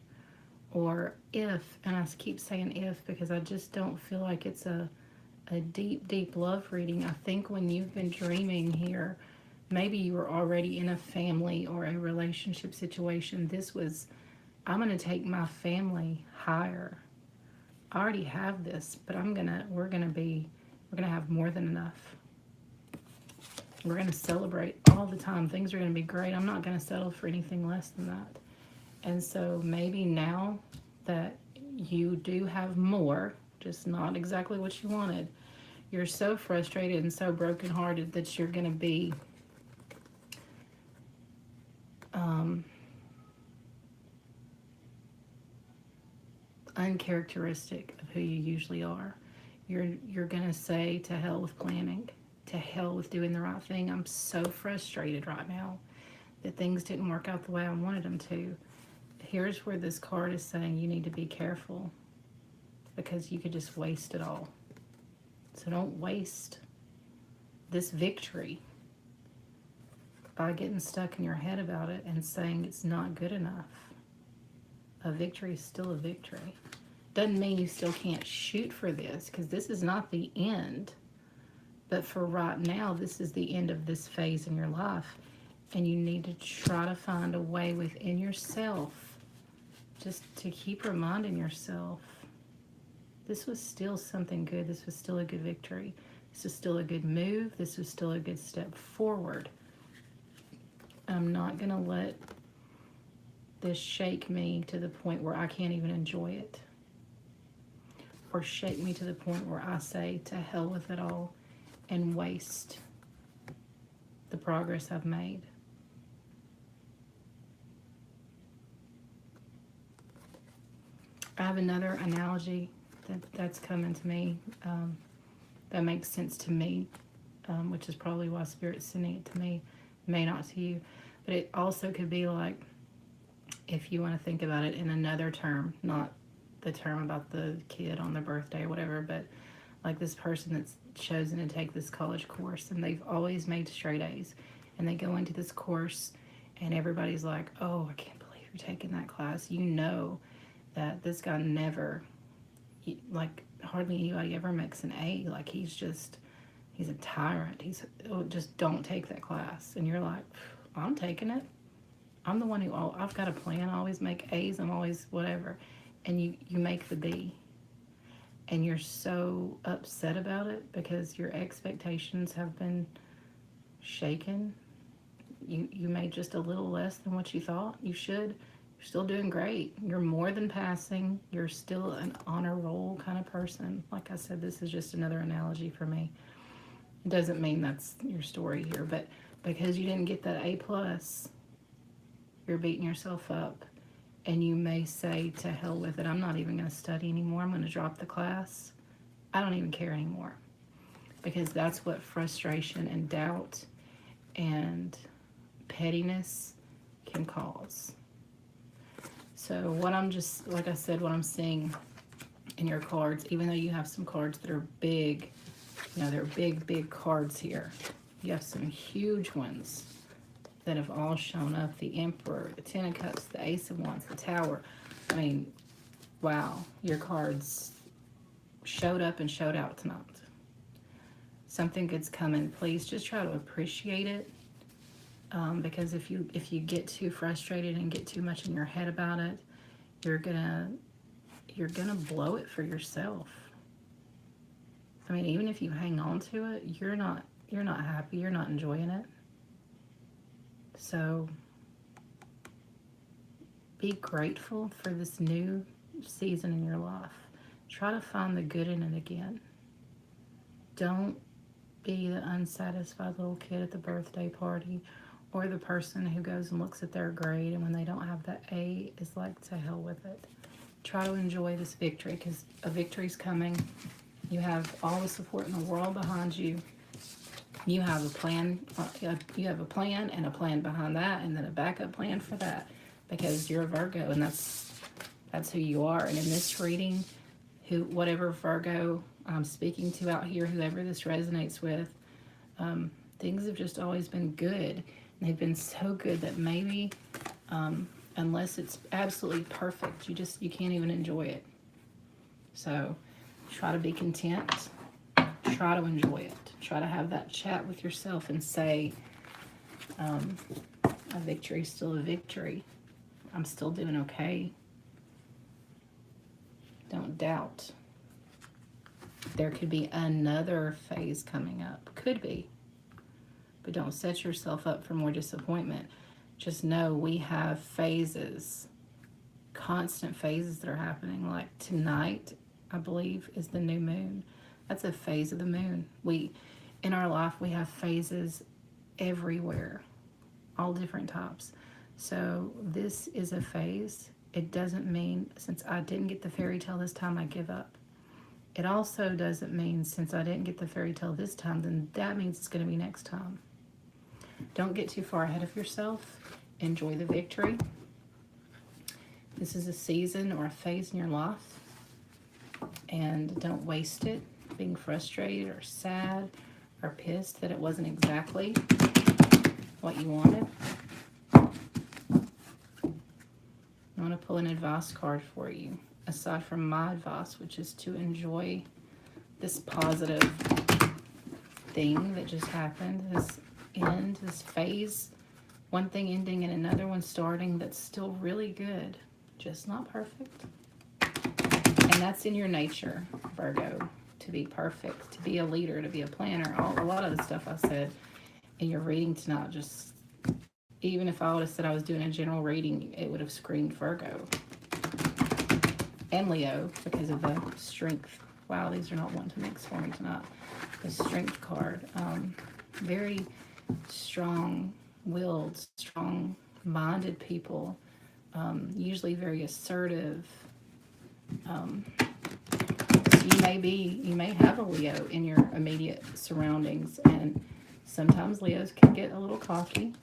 or if, and I keep saying if because I just don't feel like it's a deep, deep love reading. I think when you've been dreaming here, maybe you were already in a family or a relationship situation. This was, I'm going to take my family higher. I already have this, but we're going to have more than enough. We're going to celebrate all the time. Things are going to be great. I'm not going to settle for anything less than that. And so maybe now that you do have more, just not exactly what you wanted, you're so frustrated and so brokenhearted that you're going to be uncharacteristic of who you usually are. You're going to say, to hell with planning, to hell with doing the right thing. I'm so frustrated right now that things didn't work out the way I wanted them to. Here's where this card is saying you need to be careful. because you could just waste it all. So don't waste this victory by getting stuck in your head about it and saying it's not good enough. A victory is still a victory. Doesn't mean you still can't shoot for this, because this is not the end. But for right now, this is the end of this phase in your life. And you need to try to find a way within yourself just to keep reminding yourself, this was still something good. This was still a good victory. This was still a good move. This was still a good step forward. I'm not going to let this shake me to the point where I can't even enjoy it. Or shake me to the point where I say, to hell with it all, and waste the progress I've made. I have another analogy that's coming to me that makes sense to me, which is probably why Spirit's sending it to me, may not to you. But it also could be like, if you want to think about it in another term, not the term about the kid on their birthday or whatever, but like this person that's chosen to take this college course, and they've always made straight A's, and they go into this course and everybody's like, oh, I can't believe you're taking that class. You know that this guy never, like hardly anybody ever makes an A. Like he's a tyrant. Just don't take that class. And you're like, I'm taking it. I'm the one I've got a plan. I always make A's. I'm always whatever. And you make the B. And you're so upset about it because your expectations have been shaken. You made just a little less than what you thought you should. You're still doing great. You're more than passing. You're still an honor roll kind of person. Like I said, this is just another analogy for me. It doesn't mean that's your story here, but because you didn't get that A+, you're beating yourself up. And you may say, to hell with it, I'm not even going to study anymore. I'm going to drop the class. I don't even care anymore. Because that's what frustration and doubt and pettiness can cause. So what I'm just, like I said, what I'm seeing in your cards, even though you have some cards that are big, they're big cards here. You have some huge ones that have all shown up. The Emperor, the Ten of Cups, the Ace of Wands, the Tower. I mean, wow, your cards showed up and showed out tonight. Something good's coming. Please just try to appreciate it, because if you get too frustrated and get too much in your head about it, you're gonna blow it for yourself. I mean, even if you hang on to it, you're not happy. You're not enjoying it. So be grateful for this new season in your life. Try to find the good in it again. Don't be the unsatisfied little kid at the birthday party, or the person who goes and looks at their grade and when they don't have that A is like, to hell with it. Try to enjoy this victory, because a victory's coming. You have all the support in the world behind you. You have a plan. You have a plan and a plan behind that, and then a backup plan for that, because you're a Virgo, and that's who you are. And in this reading, whatever Virgo I'm speaking to out here, whoever this resonates with, things have just always been good. And they've been so good that maybe, unless it's absolutely perfect, you can't even enjoy it. So try to be content. Try to enjoy it. Try to have that chat with yourself and say, a victory is still a victory. I'm still doing okay. Don't doubt. There could be another phase coming up. Could be. But don't set yourself up for more disappointment. Just know we have phases, constant phases that are happening. Like tonight, I believe, is the new moon. That's a phase of the moon. In our life, we have phases everywhere, all different types. So this is a phase. It doesn't mean, since I didn't get the fairy tale this time, I give up. It also doesn't mean, since I didn't get the fairy tale this time, then that means it's going to be next time. Don't get too far ahead of yourself. Enjoy the victory. This is a season or a phase in your life. And don't waste it being frustrated or sad or pissed that it wasn't exactly what you wanted. I want to pull an advice card for you, aside from my advice, which is to enjoy this positive thing that just happened, this end, this phase, one thing ending and another one starting that's still really good, just not perfect. And that's in your nature, Virgo, to be perfect, to be a leader, to be a planner. A lot of the stuff I said in your reading tonight, just even if I would have said I was doing a general reading, it would have screamed Virgo and Leo because of the strength. Wow, these are not wanting to mix for me tonight. The strength card. Very strong-willed, strong-minded people. Usually very assertive. So you may have a Leo in your immediate surroundings, and sometimes Leos can get a little cocky.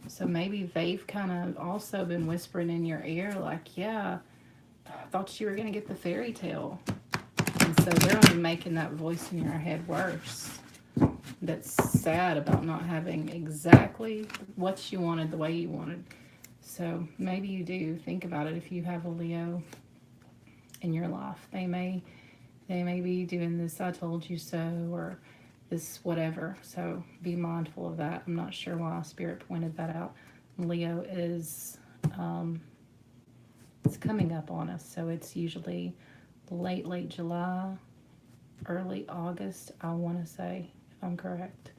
So maybe they've kind of also been whispering in your ear, like, yeah, I thought you were going to get the fairy tale. And so they're only making that voice in your head worse. That's sad about not having exactly what you wanted the way you wanted. So maybe you do think about it if you have a Leo in your life. They may be doing this I told you so, or this whatever. So be mindful of that. I'm not sure why Spirit pointed that out. Leo is it's coming up on us, so it's usually late July, early August, I want to say, if I'm correct,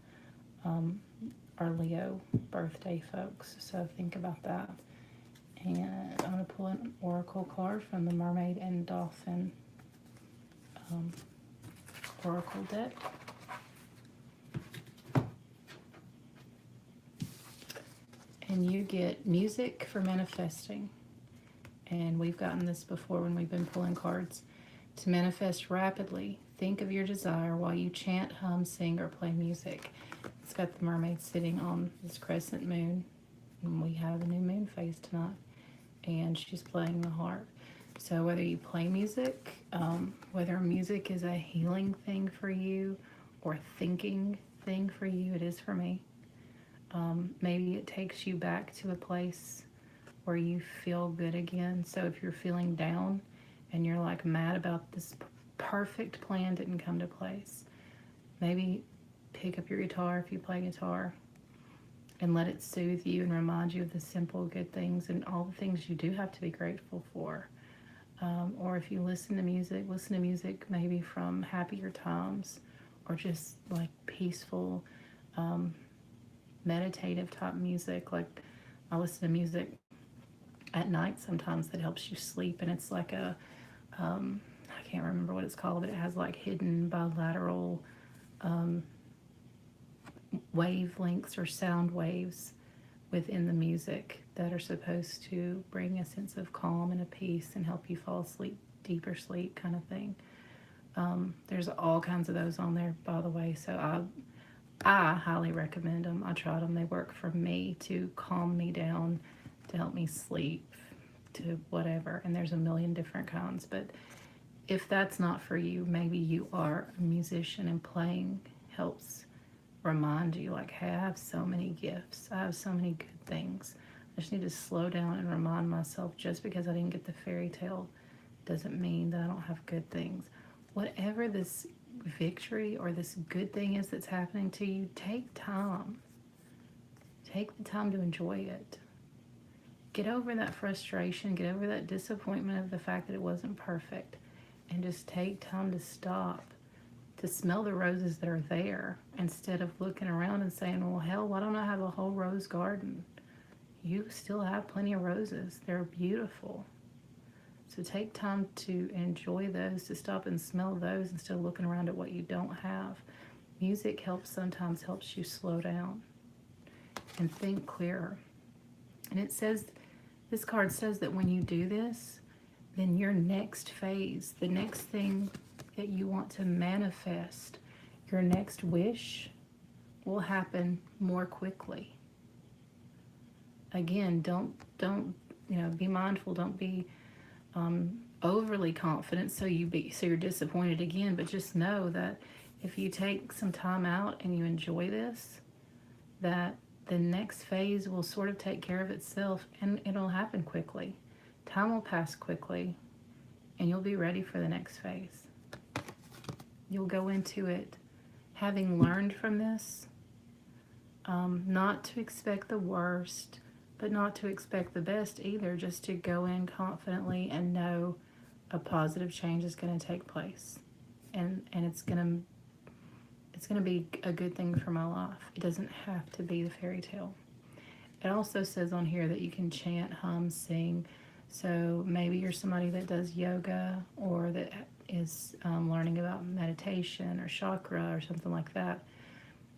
are Leo birthday folks. So think about that. And I'm going to pull an oracle card from the Mermaid and Dolphin oracle deck. And you get music for manifesting. And we've gotten this before when we've been pulling cards. To manifest rapidly, think of your desire while you chant, hum, sing, or play music. It's got the mermaid sitting on this crescent moon. And we have a new moon phase tonight. And she's playing the harp. So whether you play music, whether music is a healing thing for you or thinking thing for you, it is for me. Maybe it takes you back to a place where you feel good again. So if you're feeling down and you're like mad about this perfect plan didn't come to place, maybe pick up your guitar if you play guitar and let it soothe you and remind you of the simple good things and all the things you do have to be grateful for. Or if you listen to music maybe from happier times or just like peaceful, meditative type music. Like I listen to music at night sometimes that helps you sleep, and it's like I can't remember what it's called, but it has like hidden bilateral wavelengths or sound waves within the music that are supposed to bring a sense of calm and a peace and help you fall asleep, deeper sleep kind of thing. There's all kinds of those on there, by the way, so I highly recommend them. I tried them. They work for me to calm me down, to help me sleep, to whatever. And there's a million different kinds. But if that's not for you, maybe you are a musician and playing helps remind you, like, hey, I have so many gifts. I have so many good things. I just need to slow down and remind myself just because I didn't get the fairy tale doesn't mean that I don't have good things. Whatever this victory or this good thing is that's happening to you, take time. Take the time to enjoy it. Get over that frustration, get over that disappointment of the fact that it wasn't perfect, and just take time to stop, to smell the roses that are there instead of looking around and saying, well, hell, why don't I have a whole rose garden? You still have plenty of roses. They're beautiful. So take time to enjoy those, to stop and smell those instead of looking around at what you don't have. Music sometimes helps you slow down and think clearer. And it says, this card says that when you do this, then your next phase, the next thing that you want to manifest, your next wish will happen more quickly. Again, don't be mindful. Don't be overly confident, so you're disappointed again. But just know that if you take some time out and you enjoy this, that the next phase will sort of take care of itself, and it'll happen quickly. Time will pass quickly, and you'll be ready for the next phase. You'll go into it having learned from this, not to expect the worst, but not to expect the best either, just to go in confidently and know a positive change is going to take place. And it's going to be a good thing for my life. It doesn't have to be the fairy tale. It also says on here that you can chant, hum, sing. So maybe you're somebody that does yoga, or that is learning about meditation or chakra or something like that.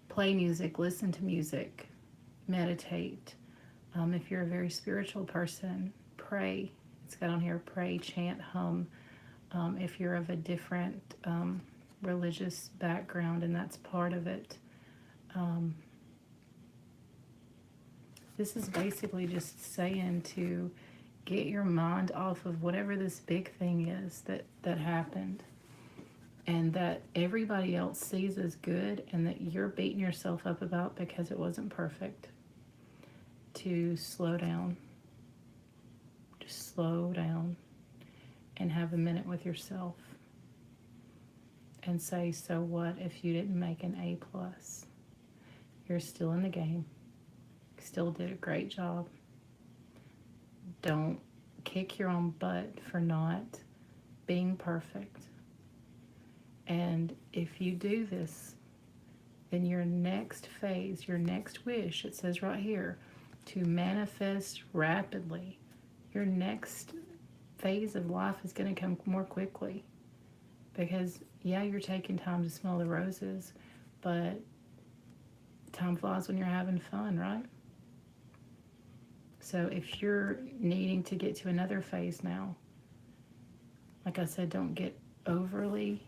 Play music, listen to music, meditate. If you're a very spiritual person, pray. It's got on here, pray, chant, hum. If you're of a different religious background, and that's part of it. This is basically just saying to get your mind off of whatever this big thing is that happened, and that everybody else sees as good, and that you're beating yourself up about because it wasn't perfect. To slow down. Just slow down and have a minute with yourself and say, so what if you didn't make an A+? You're still in the game. Still did a great job. Don't kick your own butt for not being perfect. And if you do this, then your next phase, your next wish, it says right here, to manifest rapidly. Your next phase of life is going to come more quickly. Because, yeah, you're taking time to smell the roses, but time flies when you're having fun, right? So if you're needing to get to another phase now, like I said, don't get overly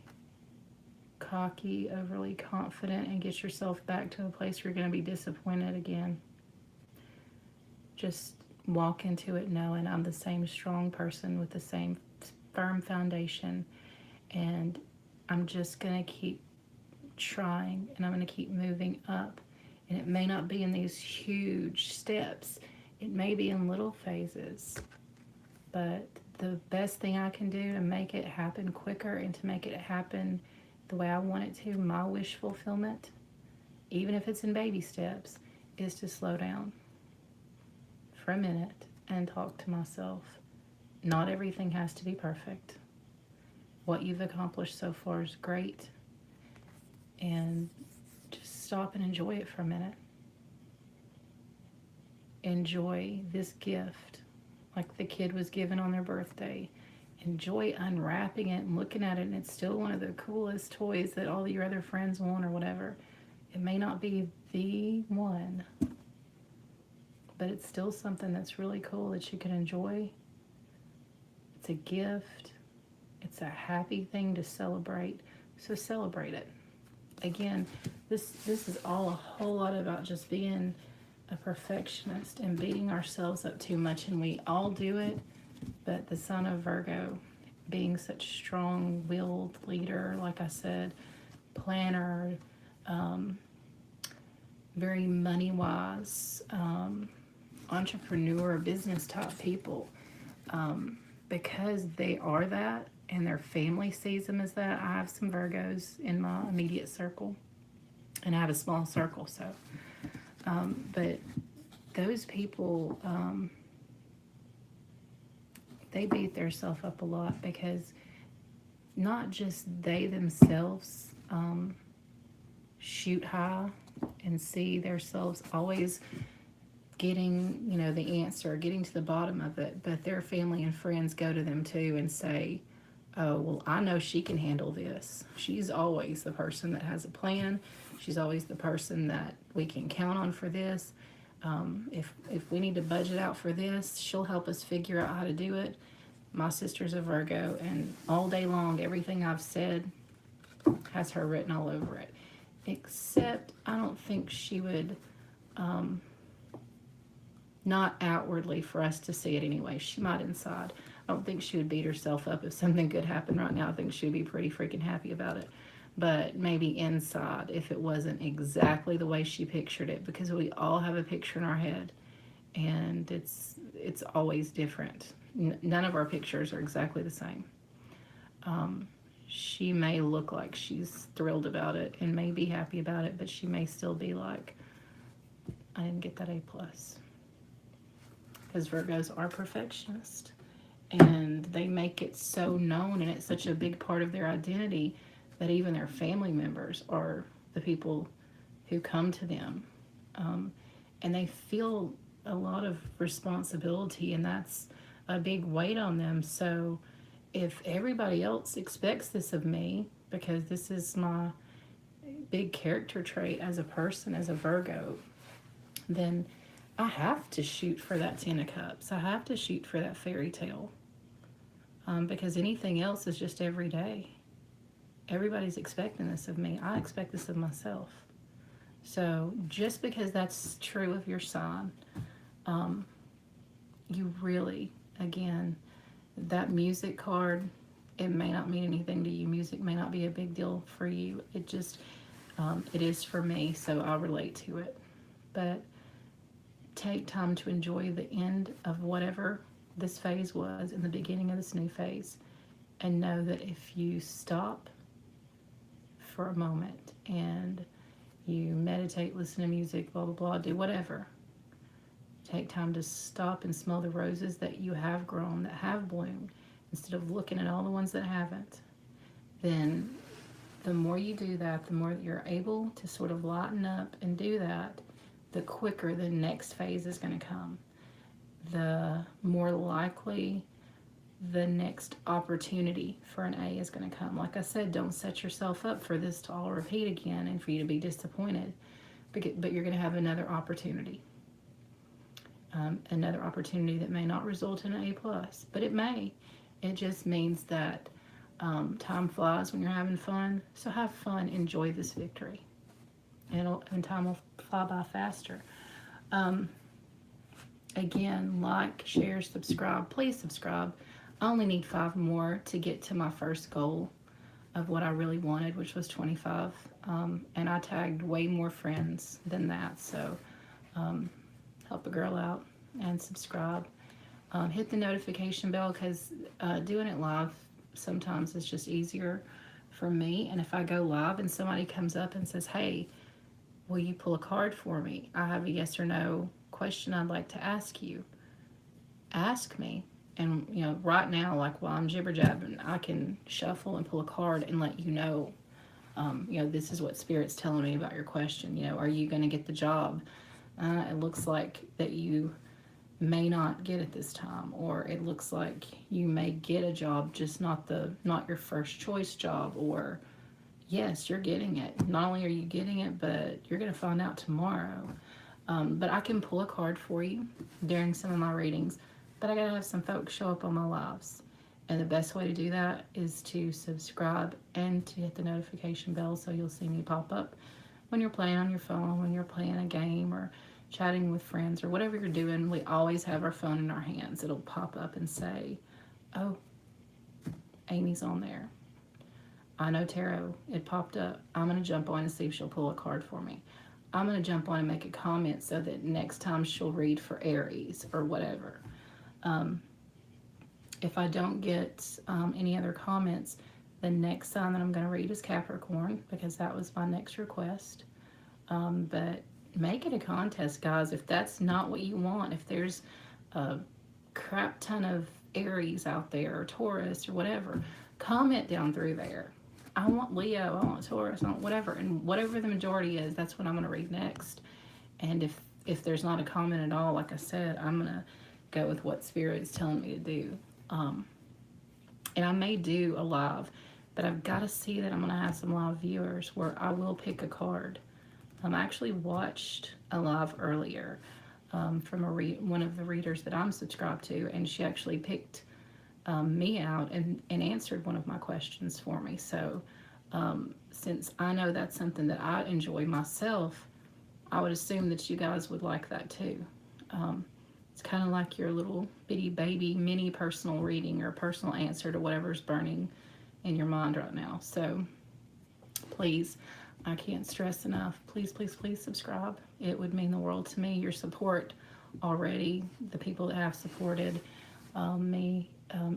cocky, overly confident, and get yourself back to a place where you're going to be disappointed again. Just walk into it knowing I'm the same strong person with the same firm foundation, and I'm just going to keep trying, and I'm going to keep moving up. And it may not be in these huge steps. It may be in little phases. But the best thing I can do to make it happen quicker and to make it happen the way I want it to, my wish fulfillment, even if it's in baby steps, is to slow down for a minute and talk to myself. Not everything has to be perfect. What you've accomplished so far is great. And just stop and enjoy it for a minute. Enjoy this gift like the kid was given on their birthday. Enjoy unwrapping it and looking at it, and it's still one of the coolest toys that all your other friends want or whatever. It may not be the one, but it's still something that's really cool that you can enjoy. It's a gift. It's a happy thing to celebrate, so celebrate it. Again, this is all a whole lot about just being a perfectionist and beating ourselves up too much, and we all do it. But the Sun of Virgo, being such strong-willed leader, like I said, planner, very money-wise, entrepreneur, business-type people, because they are that, and their family sees them as that. I have some Virgos in my immediate circle, and I have a small circle, so. But those people, they beat themselves up a lot because not just they themselves shoot high and see themselves always getting, the answer, getting to the bottom of it, but their family and friends go to them too and say, oh, well, I know she can handle this. She's always the person that has a plan. She's always the person that we can count on for this. If we need to budget out for this, she'll help us figure out how to do it. My sister's a Virgo, and all day long, everything I've said has her written all over it. Except I don't think she would, not outwardly for us to see it anyway. She might inside. I don't think she would beat herself up if something good happened right now. I think she'd be pretty freaking happy about it. But maybe inside, if it wasn't exactly the way she pictured it, because we all have a picture in our head, and it's always different. None of our pictures are exactly the same. Um, she may look like she's thrilled about it and may be happy about it, but she may still be like, I didn't get that A plus. Because Virgos are perfectionists, and they make it so known, and it's such a big part of their identity that even their family members are the people who come to them. And they feel a lot of responsibility, and that's a big weight on them. So if everybody else expects this of me, because this is my big character trait as a person, as a Virgo, then I have to shoot for that Ten of Cups. I have to shoot for that fairy tale. Because anything else is just every day. Everybody's expecting this of me. I expect this of myself. So just because that's true of your sign, you really, again, that music card, it may not mean anything to you. Music may not be a big deal for you. It just, it is for me, so I'll relate to it. But take time to enjoy the end of whatever this phase was and the beginning of this new phase. And know that if you stop for a moment and you meditate, listen to music, blah, blah, blah, do whatever. Take time to stop and smell the roses that you have grown, that have bloomed, instead of looking at all the ones that haven't. Then the more you do that, the more that you're able to sort of lighten up and do that, the quicker the next phase is going to come. The more likely the next opportunity for an A is going to come. Like I said, don't set yourself up for this to all repeat again and for you to be disappointed. But you're going to have another opportunity. Another opportunity that may not result in an A+, but it may. It just means that time flies when you're having fun. So have fun. Enjoy this victory. And time will fly by faster. Again, like, share, subscribe. Please subscribe. I only need 5 more to get to my first goal of what I really wanted, which was 25. And I tagged way more friends than that. So help a girl out and subscribe. Hit the notification bell, because doing it live sometimes is just easier for me. And if I go live and somebody comes up and says, hey, will you pull a card for me? I have a yes or no question I'd like to ask you. Ask me. And, right now, like while I'm jibber-jabbing, I can shuffle and pull a card and let you know, this is what Spirit's telling me about your question. Are you going to get the job? It looks like that you may not get it this time, or it looks like you may get a job, just not your first choice job, or yes, you're getting it. Not only are you getting it, but you're going to find out tomorrow. But I can pull a card for you during some of my readings, but I got to have some folks show up on my lives. And the best way to do that is to subscribe and to hit the notification bell, so you'll see me pop up when you're playing on your phone, when you're playing a game or chatting with friends or whatever you're doing. We always have our phone in our hands. It'll pop up and say, oh, Amy's on there. I know tarot. It popped up. I'm going to jump on and see if she'll pull a card for me. I'm going to jump on and make a comment so that next time she'll read for Aries or whatever. If I don't get any other comments, the next sign that I'm going to read is Capricorn, because that was my next request. But make it a contest, guys. If that's not what you want, if there's a crap ton of Aries out there or Taurus or whatever, comment down through there. I want Leo, I want Taurus, I want whatever. And whatever the majority is, that's what I'm going to read next. And if there's not a comment at all, like I said, I'm going to go with what Spirit is telling me to do. And I may do a live, but I've got to see that I'm going to have some live viewers where I will pick a card. I actually watched a live earlier from one of the readers that I'm subscribed to, and she actually picked me out and answered one of my questions for me. So since I know that's something that I enjoy myself, I would assume that you guys would like that too. It's kind of like your little bitty baby mini personal reading or personal answer to whatever's burning in your mind right now. So please, I can't stress enough, please, please, please subscribe. It would mean the world to me. Your support already, the people that have supported me,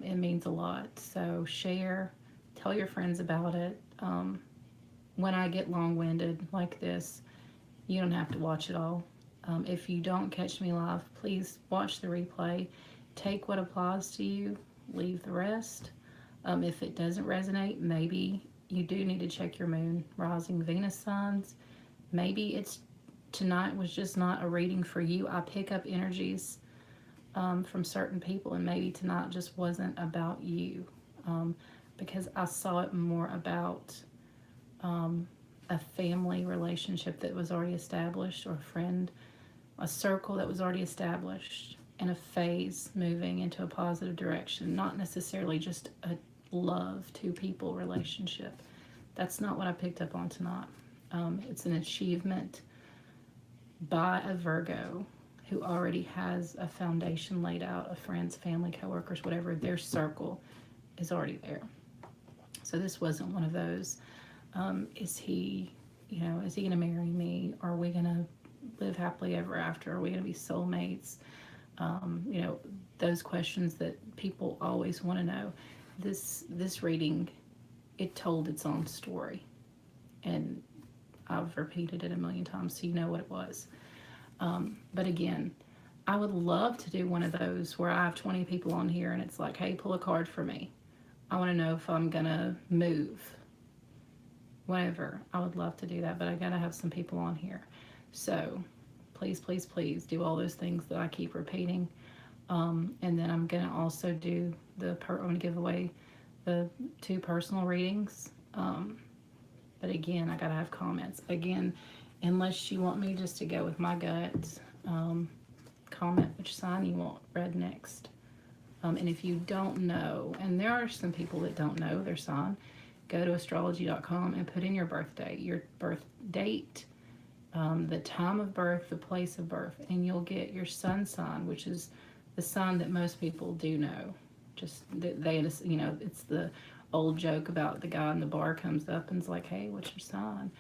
it means a lot. So share, tell your friends about it. When I get long-winded like this, you don't have to watch it all. If you don't catch me live, please watch the replay. Take what applies to you, leave the rest. If it doesn't resonate, maybe you do need to check your moon, rising, Venus signs. Maybe it's tonight was just not a reading for you. I pick up energies from certain people, and maybe tonight just wasn't about you, because I saw it more about a family relationship that was already established, or a friend, a circle that was already established, and a phase moving into a positive direction, not necessarily just a love, two people relationship. That's not what I picked up on tonight. It's an achievement by a Virgo who already has a foundation laid out of friends, family, coworkers, whatever. Their circle is already there. So this wasn't one of those, is he going to marry me? Are we going to live happily ever after? Are we going to be soulmates? Those questions that people always want to know. This reading, it told its own story, and I've repeated it a million times so you know what it was. But again, I would love to do one of those where I have 20 people on here and it's like, hey, pull a card for me. I want to know if I'm gonna move, whatever. I would love to do that, but I gotta have some people on here. So please, please, please do all those things that I keep repeating. And then I'm gonna also do I'm gonna give away the 2 personal readings. But again, I gotta have comments. Again, unless you want me just to go with my gut, comment which sign you want read next. And if you don't know, and there are some people that don't know their sign, go to astrology.com and put in your birthday, your birth date, the time of birth, the place of birth, and you'll get your sun sign, which is the sign that most people do know. Just it's the old joke about the guy in the bar comes up and is like, hey, what's your sign?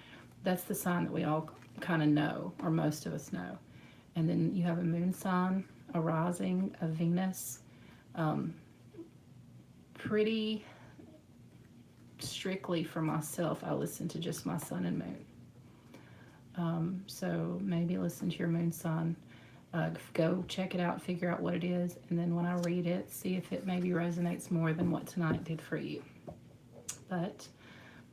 That's the sign that we all kind of know, or most of us know. And then you have a moon sign, a rising, a Venus. Pretty strictly for myself, I listen to just my sun and moon. So maybe listen to your moon sign. Go check it out, figure out what it is, and then when I read it, see if it maybe resonates more than what tonight did for you. But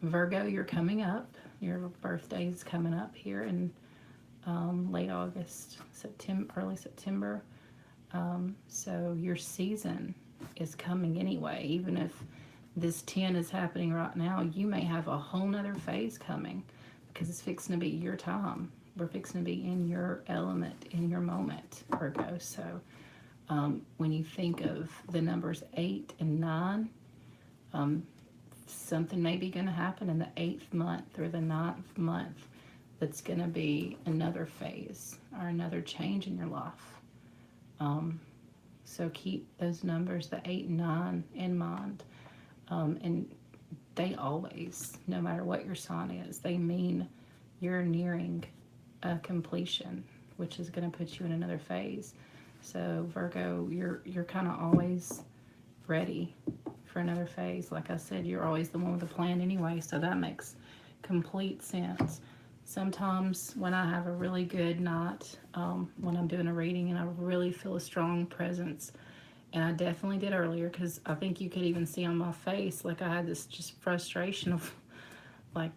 Virgo, you're coming up. Your birthday is coming up here in late August, early September. So your season is coming anyway. Even if this 10 is happening right now, you may have a whole nother phase coming, because it's fixing to be your time. We're fixing to be in your element, in your moment, Virgo. So when you think of the numbers 8 and 9, something may be going to happen in the 8th month or the 9th month that's going to be another phase or another change in your life. So keep those numbers, the 8 and 9, in mind. And they always, no matter what your sign is, they mean you're nearing a completion, which is going to put you in another phase. So Virgo, you're kind of always ready for another phase. Like I said, you're always the one with a plan anyway, so that makes complete sense. Sometimes when I have a really good night, when I'm doing a reading and I really feel a strong presence, and I definitely did earlier, because I think you could even see on my face, like I had this just frustration of like,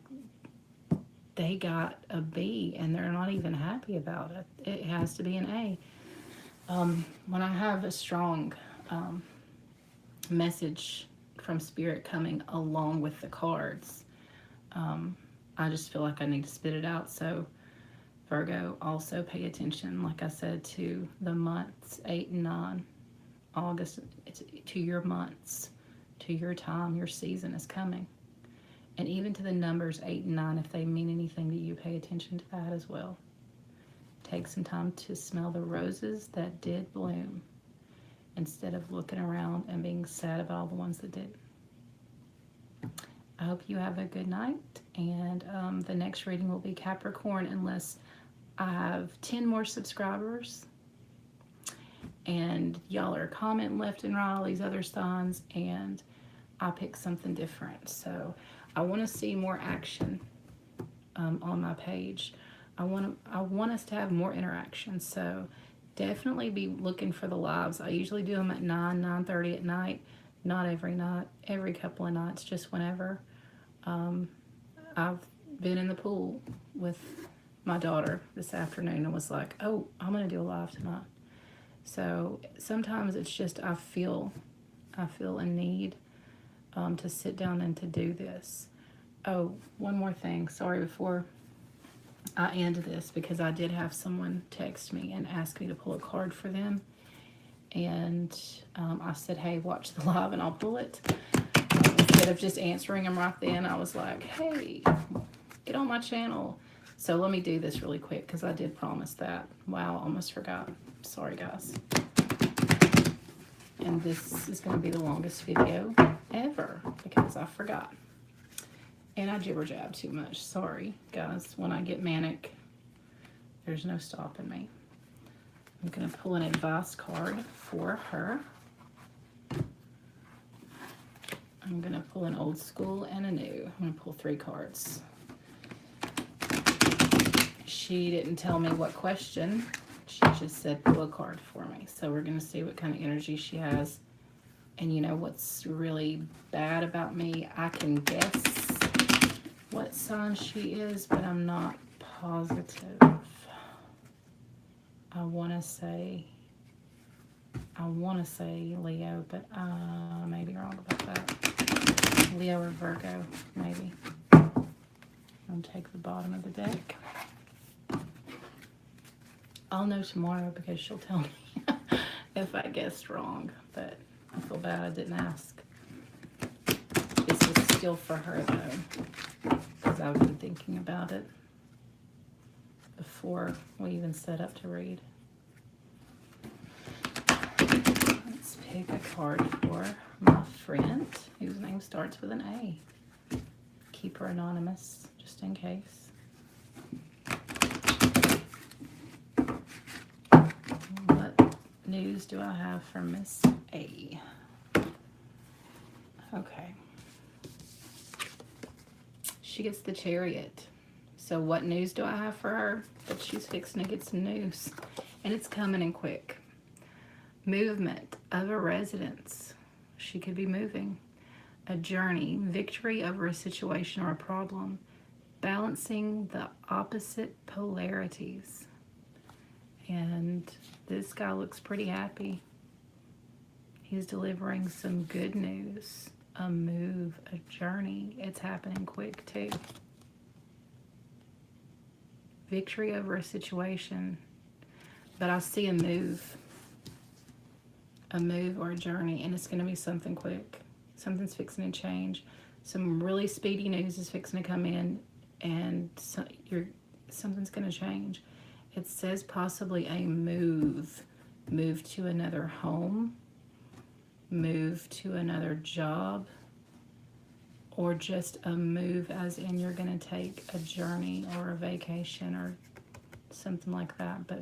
they got a B and they're not even happy about it. It has to be an A. When I have a strong message from Spirit coming along with the cards, I just feel like I need to spit it out. So Virgo, also pay attention, like I said, to the months 8 and 9. August, to your months, to your time, your season is coming. And even to the numbers 8 and 9, if they mean anything to you, pay attention to that as well. Take some time to smell the roses that did bloom instead of looking around and being sad about all the ones that did. I hope you have a good night, and the next reading will be Capricorn unless I have 10 more subscribers and y'all are commenting left and right, all these other signs, and I pick something different. So I want to see more action on my page. I want us to have more interaction. So definitely be looking for the lives. I usually do them at 9:30 at night. Not every night, every couple of nights, just whenever. I've been in the pool with my daughter this afternoon and was like, oh, I'm going to do a live tonight. So sometimes it's just I feel a need to sit down and to do this. Oh, one more thing. Sorry, before I end this, because I did have someone text me and ask me to pull a card for them. And I said, hey, watch the live and I'll pull it. Instead of just answering them right then, I was like, hey, get on my channel. So let me do this really quick because I did promise that. Wow, almost forgot. Sorry, guys. And this is going to be the longest video ever because I forgot. And I jibber jab too much. Sorry, guys. When I get manic, there's no stopping me. I'm going to pull an advice card for her. I'm going to pull an old school and a new. I'm going to pull 3 cards. She didn't tell me what question. She just said pull a card for me. So we're going to see what kind of energy she has. And you know what's really bad about me? I can guess what sign she is, but I'm not positive. I want to say Leo, but I may be wrong about that. Leo or Virgo, maybe. I'll take the bottom of the deck. I'll know tomorrow because she'll tell me if I guessed wrong, but I feel bad I didn't ask. This is still for her, though, because I've been thinking about it before we even set up to read. Let's pick a card for my friend whose name starts with an A. Keep her anonymous, just in case. What news do I have for Miss A? Okay. She gets the Chariot. So what news do I have for her? That she's fixing to get some news. And it's coming in quick. Movement of a residence. She could be moving. A journey. Victory over a situation or a problem. Balancing the opposite polarities. And this guy looks pretty happy. He's delivering some good news. A move, a journey. It's happening quick too. Victory over a situation, but I see a move or a journey, and it's going to be something quick. Something's fixing to change. Some really speedy news is fixing to come in, and something's going to change. It says possibly a move to another home, move to another job, or just a move as in you're going to take a journey or a vacation or something like that. But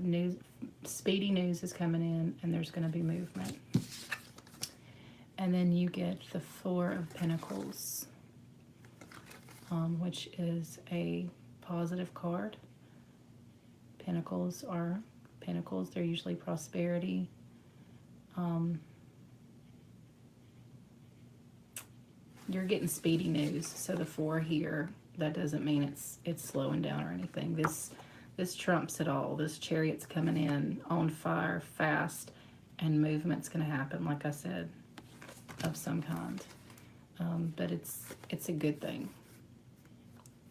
speedy news is coming in, and there's going to be movement. And then you get the 4 of Pentacles, which is a positive card. Pentacles are Pentacles. They're usually prosperity. You're getting speedy news. So the 4 here, that doesn't mean it's slowing down or anything. This trumps it all. This Chariot's coming in on fire, fast, and movement's going to happen, like I said, of some kind. But it's a good thing.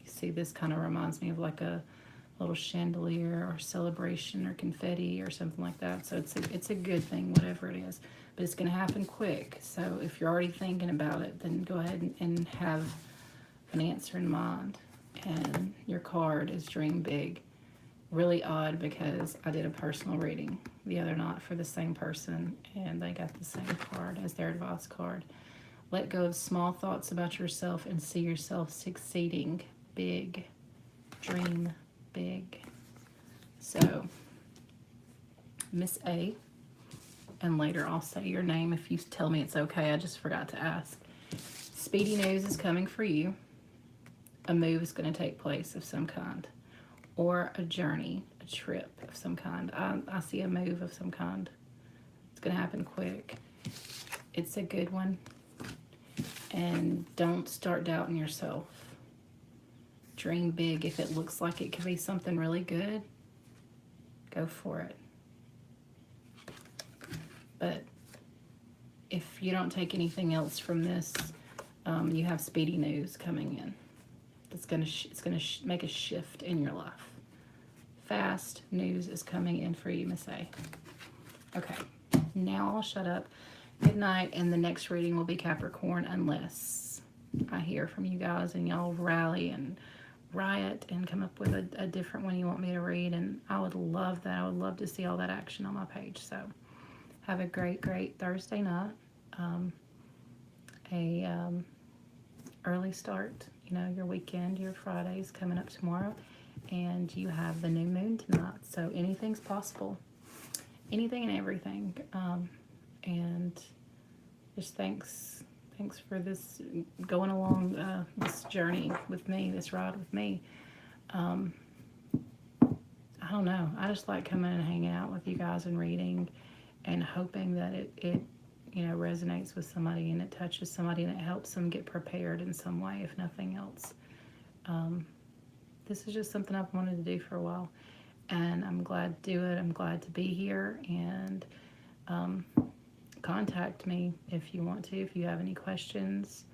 You see, this kind of reminds me of like a little chandelier or celebration or confetti or something like that. So it's a good thing, whatever it is. But it's going to happen quick. So if you're already thinking about it, then go ahead and have an answer in mind. And your card is dream big. really odd because I did a personal reading the other night for the same person, and they got the same card as their advice card. Let go of small thoughts about yourself and see yourself succeeding big. Dream big. So, Miss A, and later I'll say your name if you tell me it's okay. I just forgot to ask. Speedy news is coming for you. A move is going to take place of some kind, or a journey, a trip of some kind. I see a move of some kind. It's going to happen quick. It's a good one. And don't start doubting yourself. Dream big. If it looks like it could be something really good, go for it. But if you don't take anything else from this, you have speedy news coming in. It's gonna make a shift in your life. Fast news is coming in for you, Miss A. Okay, now I'll shut up. Good night, and the next reading will be Capricorn unless I hear from you guys and y'all rally and riot and come up with a different one you want me to read, and I would love that. I would love to see all that action on my page. So have a great Thursday night. Early start, your weekend, your Friday's coming up tomorrow, and you have the new moon tonight, so anything's possible, anything and everything. And just thanks for this, going along this journey with me, this ride with me. I don't know, I just like coming and hanging out with you guys and reading and hoping that it resonates with somebody and it touches somebody and it helps them get prepared in some way, if nothing else. This is just something I've wanted to do for a while, and I'm glad to do it. I'm glad to be here, and contact me if you want to, if you have any questions.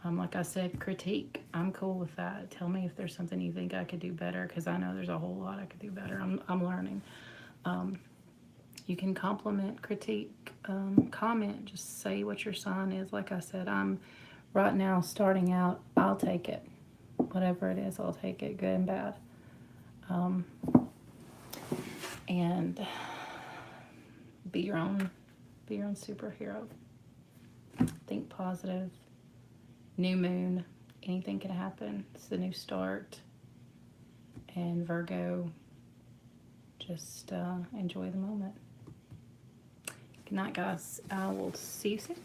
Like I said, critique. I'm cool with that. Tell me if there's something you think I could do better, because I know there's a whole lot I could do better. I'm learning. You can compliment, critique, comment, just say what your sign is. Like I said, I'm right now starting out. I'll take it. Whatever it is, I'll take it, good and bad. And be your own superhero. Think positive. New moon, anything can happen. It's the new start. And Virgo, just enjoy the moment. Good night, guys. I will see you soon.